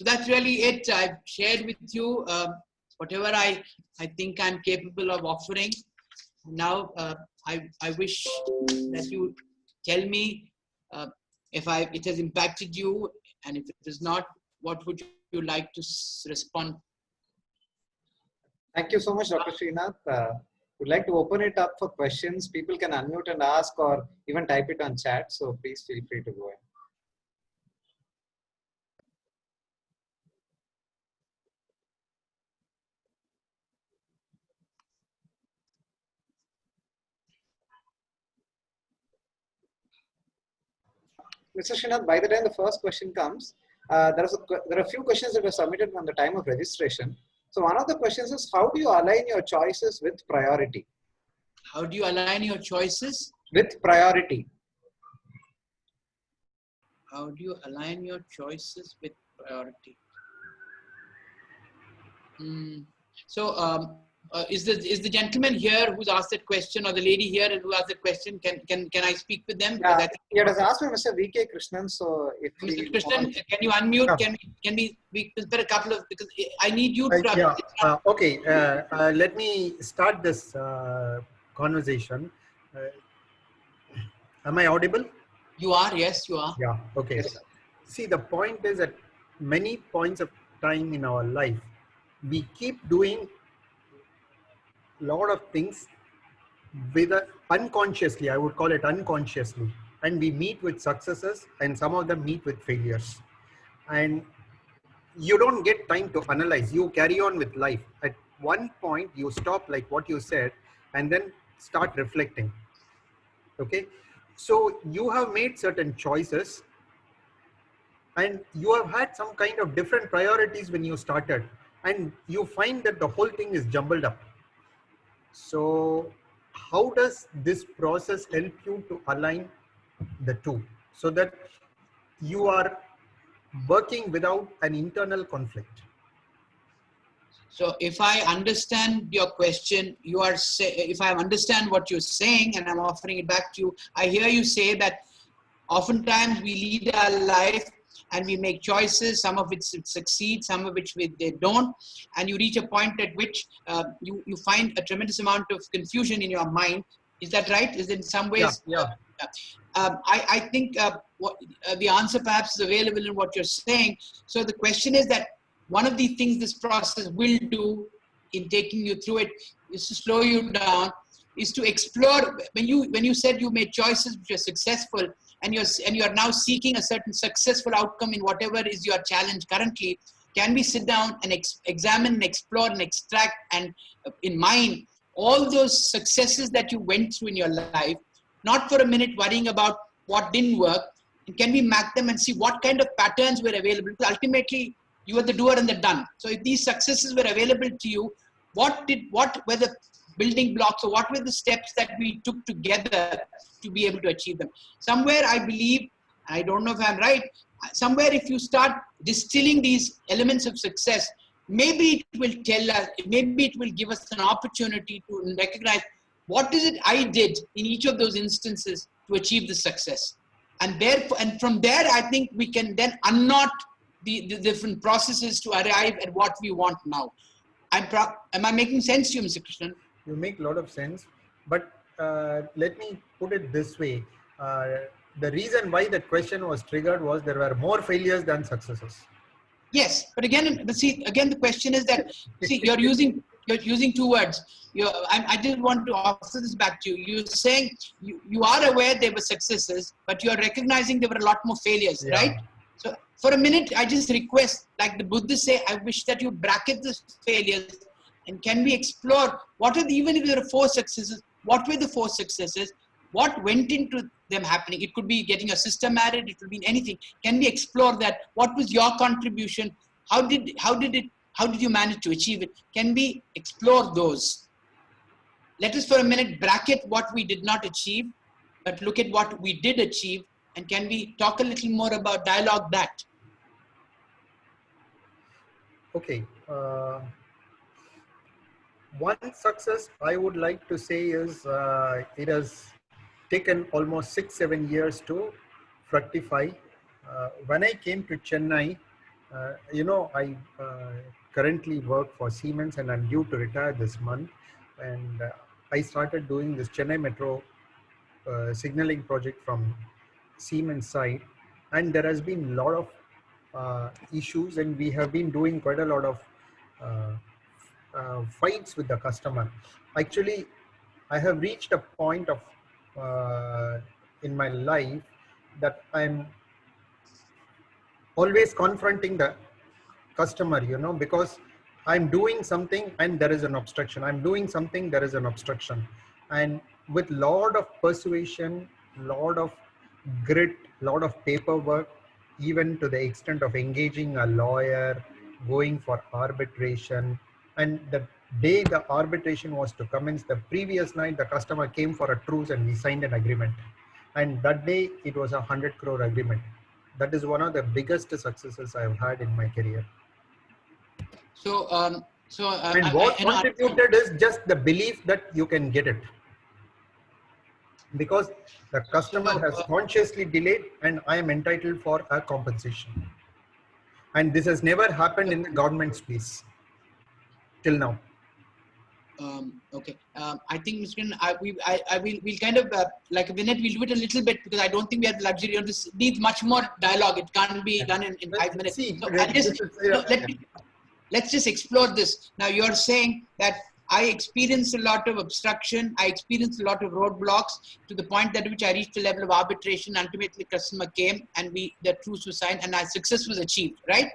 that's really it. I've shared with you whatever I think I'm capable of offering. Now I wish that you tell me if it has impacted you, and if it is not, what would you like to respond? Thank you so much, Dr. Srinath. Would like to open it up for questions. People can unmute and ask, or even type it on chat. So please feel free to go ahead. Mr. Srinath, by the time the first question comes, there are a few questions that were submitted from the time of registration. So one of the questions is, how do you align your choices with priority? How do you align your choices? With priority. How do you align your choices with priority? So, is the gentleman here who's asked that question, or the lady here who asked that question? Can I speak with them? Yeah, it was asked by Mr. V.K. Krishnan. So if Mr. Krishnan, can you unmute? Can we spend a couple of, because I need you to. Okay. Let me start this conversation. Am I audible? You are. Yes, you are. Yeah. Okay. Yes, see, the point is at many points of time in our life, we keep doing a lot of things with unconsciously, I would call it unconsciously, and we meet with successes and some of them meet with failures, and you don't get time to analyze. You carry on with life. At one point you stop, like what you said, and then start reflecting. Okay, so you have made certain choices and you have had some kind of different priorities when you started, and you find that the whole thing is jumbled up. So how does this process help you to align the two so that you are working without an internal conflict? So if I understand your question, if I understand what you're saying and I'm offering it back to you, I hear you say that oftentimes we lead our life and we make choices, some of which succeed, some of which they don't, and you reach a point at which you find a tremendous amount of confusion in your mind. Is that right? Is it in some ways? Yeah. I think the answer perhaps is available in what you're saying. So the question is that one of the things this process will do in taking you through it is to slow you down, is to explore. When you said you made choices which are successful, and you are now seeking a certain successful outcome in whatever is your challenge currently, can we sit down and examine and explore and extract and in mind all those successes that you went through in your life, not for a minute worrying about what didn't work, and can we map them and see what kind of patterns were available? Because ultimately you are the doer and the done. So if these successes were available to you, what were the building blocks, or what were the steps that we took together to be able to achieve them? Somewhere I believe, I don't know if I'm right, somewhere if you start distilling these elements of success, maybe it will tell us, maybe it will give us an opportunity to recognize what is it I did in each of those instances to achieve the success. And therefore, and from there, I think we can then unknot the different processes to arrive at what we want now. Am I making sense to you, Mr. Krishnan? You make a lot of sense, but let me put it this way. The reason why that question was triggered was there were more failures than successes. Yes, but again, the question is that, see, you're using two words. I just want to offer this back to you. You're saying you are aware there were successes, but you're recognizing there were a lot more failures, right? So for a minute, I just request, like the Buddhists say, I wish that you bracket the failures, and can we explore what are even if there are 4 successes, what were the 4 successes? What went into them happening? It could be getting your sister married, it could be anything. Can we explore that? What was your contribution? How did you manage to achieve it? Can we explore those? Let us for a minute bracket what we did not achieve, but look at what we did achieve, and can we talk a little more about dialogue that? Okay. One success I would like to say is it has taken almost 6-7 years to fructify. When I came to Chennai, I currently work for Siemens and I'm due to retire this month. And I started doing this Chennai Metro signaling project from Siemens side. And there has been a lot of issues, and we have been doing quite a lot of fights with the customer. Actually, I have reached a point of in my life that I'm always confronting the customer, because I'm doing something and there is an obstruction. I'm doing something, there is an obstruction. And with lot of persuasion, lot of grit, lot of paperwork, even to the extent of engaging a lawyer, going for arbitration. And the day the arbitration was to commence, the previous night, the customer came for a truce and we signed an agreement. And that day it was a 100 crore agreement. That is one of the biggest successes I've had in my career. So, And what contributed is just the belief that you can get it. Because the customer has consciously delayed and I am entitled for a compensation. And this has never happened in the government space till now. Okay. I think, Mr. Kiran, we'll kind of, like a minute, we'll do it a little bit because I don't think we have the luxury of this. Needs much more dialogue. It can't be done in 5 minutes. See, So let's just explore this. Now you're saying that I experienced a lot of obstruction. I experienced a lot of roadblocks to the point at which I reached the level of arbitration. Ultimately, customer came and the truce was signed and our success was achieved, right?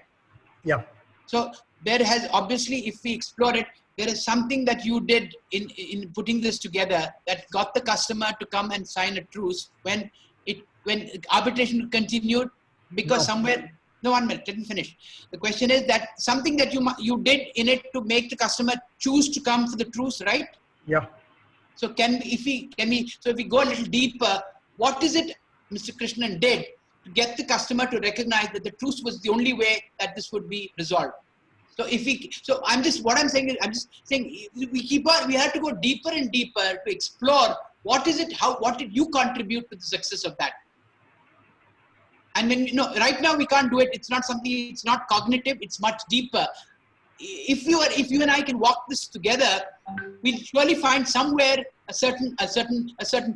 Yeah. So there has obviously, if we explore it, there is something that you did in putting this together that got the customer to come and sign a truce when arbitration continued because somewhere. No, 1 minute, let me finish. The question is that something that you did in it to make the customer choose to come for the truce, right? Yeah. So if we go a little deeper, what is it Mr. Krishnan did to get the customer to recognize that the truce was the only way that this would be resolved? So I'm just saying we have to go deeper and deeper to explore what did you contribute to the success of that? And when right now we can't do it. It's not something. It's not cognitive. It's much deeper. If you and I can walk this together, we'll surely find somewhere a certain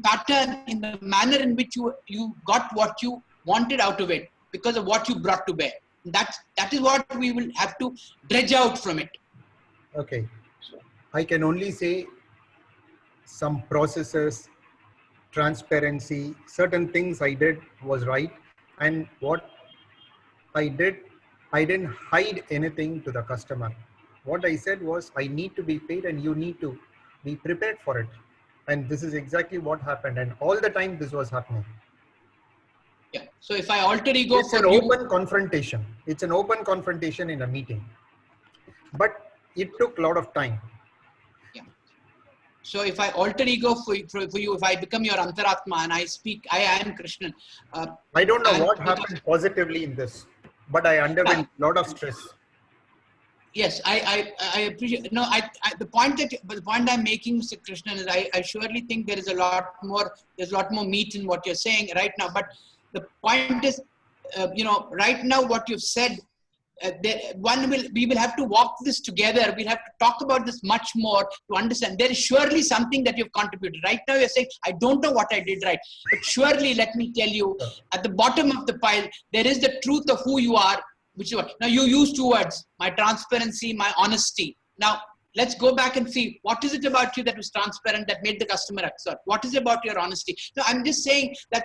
pattern in the manner in which you got what you wanted out of it because of what you brought to bear. That is what we will have to dredge out from it. Okay. I can only say some processes, transparency, certain things I did was right. And what I did, I didn't hide anything to the customer. What I said was, I need to be paid and you need to be prepared for it. And this is exactly what happened. And all the time this was happening. Yeah. So if I alter ego it's an open confrontation. It's an open confrontation in a meeting. But it took a lot of time. So if I alter ego for you, if I become your Antaratma and I speak, I am Krishnan. I don't know what happened positively in this, but I underwent a lot of stress. Yes, I appreciate. No, the point I'm making, Mr. Krishnan, is I surely think there is a lot more. There's a lot more meat in what you're saying right now. But the point is, right now what you've said. We will have to walk this together. We'll have to talk about this much more to understand. There is surely something that you've contributed. Right now you're saying, I don't know what I did right. But surely, let me tell you, at the bottom of the pile, there is the truth of who you are. Now you use 2 words, my transparency, my honesty. Now, let's go back and see what is it about you that was transparent that made the customer accept. What is it about your honesty? No, I'm just saying that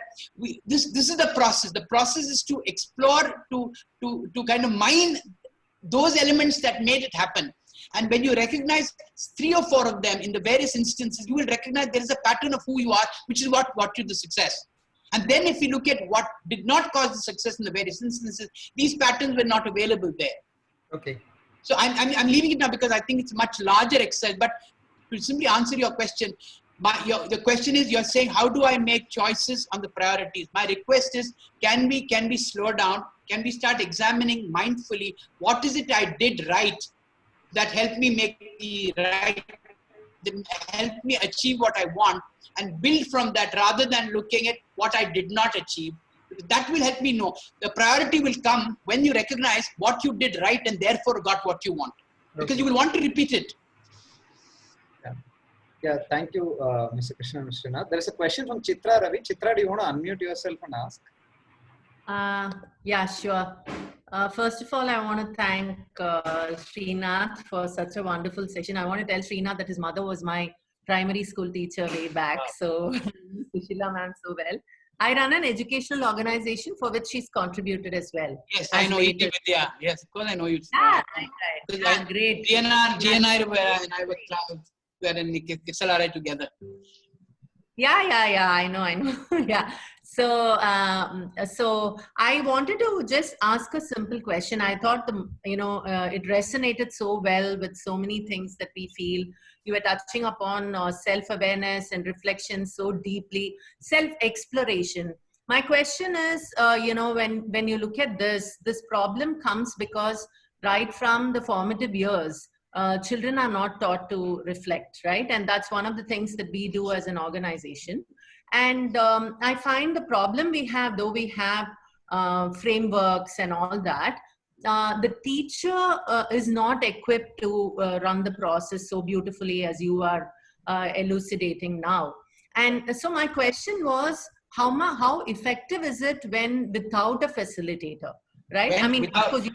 this is the process. The process is to explore, to kind of mine those elements that made it happen. And when you recognize 3 or 4 of them in the various instances, you will recognize there is a pattern of who you are, which is what got you the success. And then if you look at what did not cause the success in the various instances, these patterns were not available there. Okay. So I'm leaving it now because I think it's a much larger exercise. But to simply answer your question, the question is, you're saying, how do I make choices on the priorities? My request is, can we slow down? Can we start examining mindfully what is it I did right that helped me make the right, that helped me achieve what I want, and build from that rather than looking at what I did not achieve. That will help me know. The priority will come when you recognize what you did right and therefore got what you want. Because you will want to repeat it. Yeah, thank you, Mr. Krishnan and Mr. Srinath. There is a question from Chitra Ravi. Chitra, do you want to unmute yourself and ask? Yeah, sure. First of all, I want to thank Srinath for such a wonderful session. I want to tell Srinath that his mother was my primary school teacher way back. So, Sushila ma'am so well. I run an educational organization for which she's contributed as well. Yes, I know you. Yeah, yes, of course I know you. Yeah, right. Yeah, great. GNR and I were in XLRI together. Yeah, I know. Yeah. So I wanted to just ask a simple question. I thought it resonated so well with so many things that we feel. You were touching upon self-awareness and reflection so deeply, self-exploration. My question is, when you look at this problem comes because right from the formative years, children are not taught to reflect, right? And that's one of the things that we do as an organization. And I find the problem we have, though we have frameworks and all that, the teacher is not equipped to run the process so beautifully as you are elucidating now. And so my question was, how effective is it when without a facilitator, right? I mean, of course,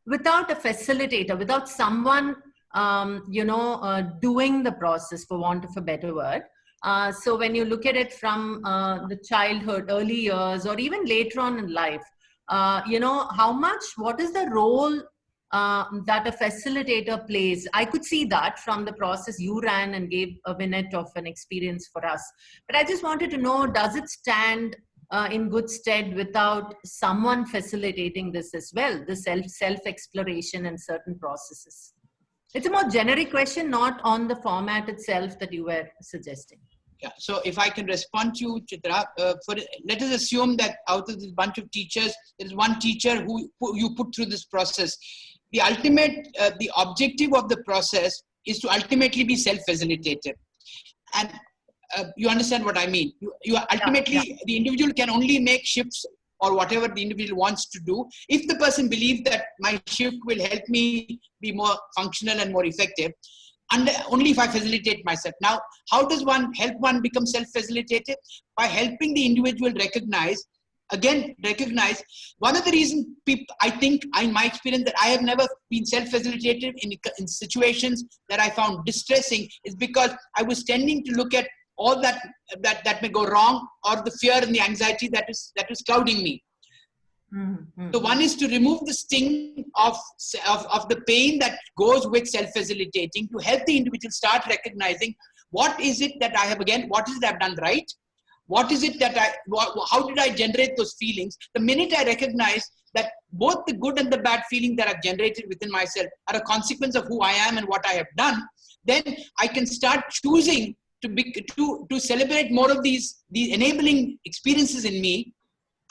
without a facilitator, without someone, doing the process, for want of a better word. So when you look at it from the childhood, early years, or even later on in life, what is the role that a facilitator plays? I could see that from the process you ran and gave a minute of an experience for us. But I just wanted to know, does it stand in good stead without someone facilitating this as well, the self-exploration and certain processes? It's a more generic question, not on the format itself that you were suggesting. Yeah, so if I can respond to you, Chitra, let us assume that out of this bunch of teachers, there is one teacher who you put through this process. The ultimate, the objective of the process is to ultimately be self-facilitated. And you understand what I mean? You ultimately, the individual can only make shifts or whatever the individual wants to do if the person believes that my shift will help me be more functional and more effective. And only if I facilitate myself. Now, how does one help one become self-facilitated? By helping the individual recognize one of the reasons I think in my experience that I have never been self-facilitated in situations that I found distressing is because I was tending to look at all that may go wrong, or the fear and the anxiety that is clouding me. Mm-hmm. So one is to remove the sting of the pain that goes with self-facilitating, to help the individual start recognizing what is it that I have, what is it I've done right? What is it that how did I generate those feelings? The minute I recognize that both the good and the bad feeling that I've generated within myself are a consequence of who I am and what I have done, then I can start choosing to celebrate more of these enabling experiences in me.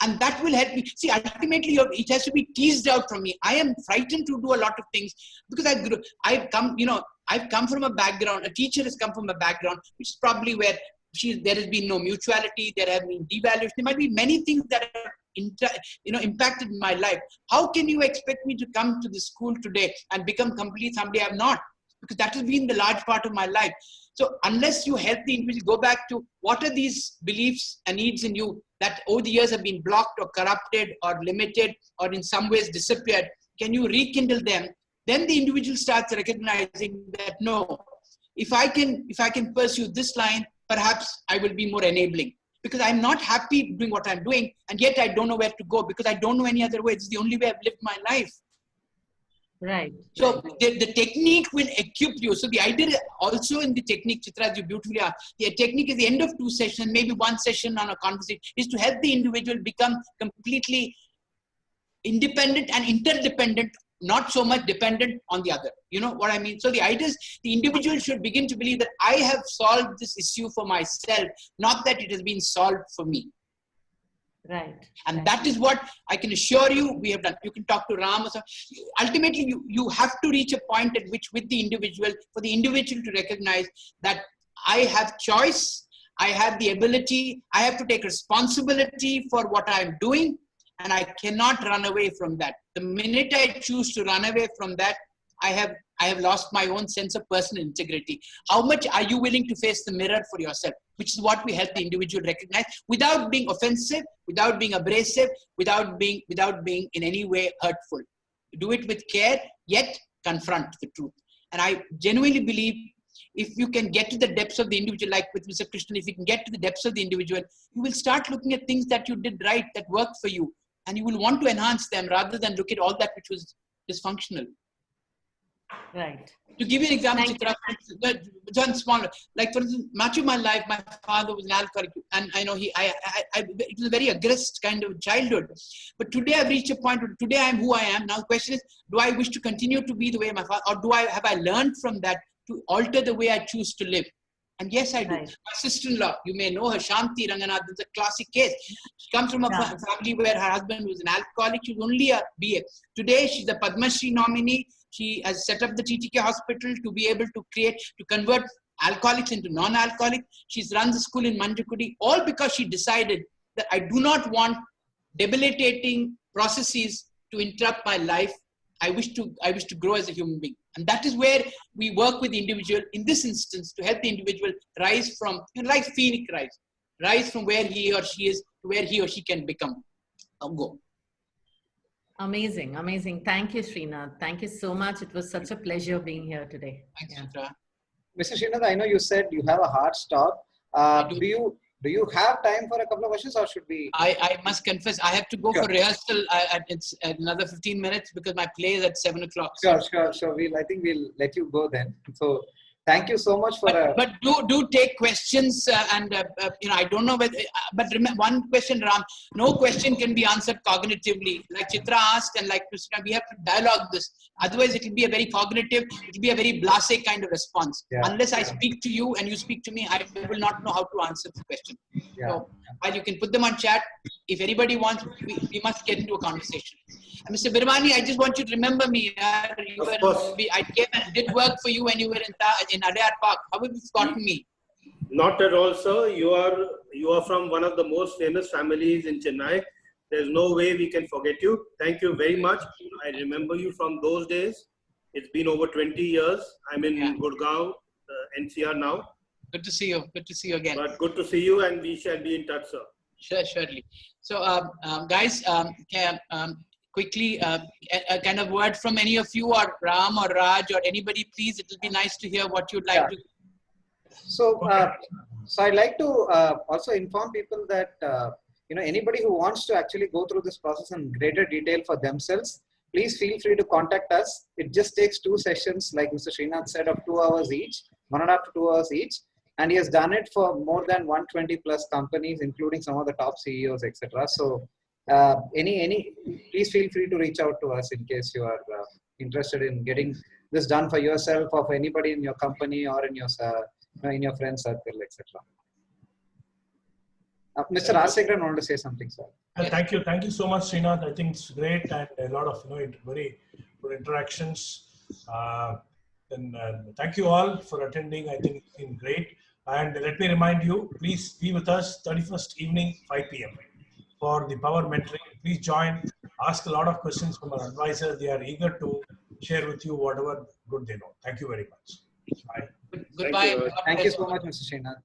And that will help me. See, ultimately, it has to be teased out from me. I am frightened to do a lot of things because I've come from a background, a teacher has come from a background, which is probably where there has been no mutuality, there have been devaluation. There might be many things that have impacted my life. How can you expect me to come to the school today and become complete somebody I'm not? Because that has been the large part of my life. So unless you help the individual go back to what are these beliefs and needs in you that over the years have been blocked or corrupted or limited or in some ways disappeared, can you rekindle them? Then the individual starts recognizing that no, if I can pursue this line, perhaps I will be more enabling. Because I'm not happy doing what I'm doing, and yet I don't know where to go because I don't know any other way. It's the only way I've lived my life. Right. So the technique will equip you. So the idea also in the technique, Chitra, as you beautifully are, the technique is the end of 2 sessions, maybe 1 session on a conversation, is to help the individual become completely independent and interdependent, not so much dependent on the other. You know what I mean? So the idea is the individual should begin to believe that I have solved this issue for myself, not that it has been solved for me. Right. And that is what I can assure you we have done. You can talk to Ram or something. Ultimately, you have to reach a point at which with the individual, for the individual to recognize that I have choice, I have the ability, I have to take responsibility for what I'm doing, and I cannot run away from that. The minute I choose to run away from that, I have lost my own sense of personal integrity. How much are you willing to face the mirror for yourself? Which is what we help the individual recognize without being offensive, without being abrasive, without being in any way hurtful. Do it with care, yet confront the truth. And I genuinely believe if you can get to the depths of the individual, like with Mr. Krishnan, if you can get to the depths of the individual, you will start looking at things that you did right, that worked for you. And you will want to enhance them rather than look at all that which was dysfunctional. Right. To give you an example, Thank Chitra, John Small, like for instance, much of my life, my father was an alcoholic, and I know it was a very aggressive kind of childhood. But today I've reached a point where today I'm who I am. Now the question is, do I wish to continue to be the way my father, or have I learned from that to alter the way I choose to live? And yes, I do. Right. My sister-in-law, you may know her, Shanti Ranganath, is a classic case. She comes from a family where her husband was an alcoholic. She was only a BA. Today, she's a Padma Shri nominee. She has set up the TTK hospital to be able to convert alcoholics into non-alcoholic. She's run the school in Manjakudi, all because she decided that I do not want debilitating processes to interrupt my life. I wish to grow as a human being. And that is where we work with the individual, in this instance, to help the individual rise from, like Phoenix rise from where he or she is to where he or she can become or go. Amazing, amazing. Thank you, Srinath. Thank you so much. It was such a pleasure being here today. Thanks, Chitra. Mr. Srinath, I know you said you have a hard stop. Do you have time for a couple of questions, or should we? I must confess, I have to go for rehearsal. It's another 15 minutes because my play is at 7 o'clock. Sure. I think we'll let you go then. So thank you so much for. But do take questions, and I don't know whether. But remember one question, Ram. No question can be answered cognitively. Like Chitra asked, and like Krishna, we have to dialogue this. Otherwise, it will be a very cognitive. It will be a very blasé kind of response. Yeah. Unless I speak to you and you speak to me, I will not know how to answer the question. Yeah. So while you can put them on chat, if anybody wants, we must get into a conversation. And Mr. Birmani, I just want you to remember me. I came and did work for you when you were in Adyar Park. How have you forgotten me? Not at all, sir. You are from one of the most famous families in Chennai. There's no way we can forget you. Thank you very much. I remember you from those days. It's been over 20 years. I'm in Gurgaon, NCR now. Good to see you. Good to see you again. But good to see you, and we shall be in touch, sir. Sure, surely. So, guys, quickly, a kind of word from any of you, or Ram or Raj or anybody, please. It will be nice to hear what you'd like to. So I'd like to also inform people that anybody who wants to actually go through this process in greater detail for themselves, please feel free to contact us. It just takes 2 sessions, like Mr. Srinath said, of 2 hours each, 1.5 to 2 hours each. And he has done it for more than 120 plus companies, including some of the top CEOs, etc. So please feel free to reach out to us in case you are interested in getting this done for yourself or for anybody in your company or in your friend circle, etc. Mr. Rajasekharan wanted to say something, sir. Thank you so much, Srinath. I think it's great and a lot of very good interactions. Thank you all for attending. I think it's been great. And let me remind you, please be with us 31st evening, 5 p.m. for the power mentoring. Please join. Ask a lot of questions from our advisor. They are eager to share with you whatever good they know. Thank you very much. Bye. Goodbye. Thank you so much, Mr. Srinath.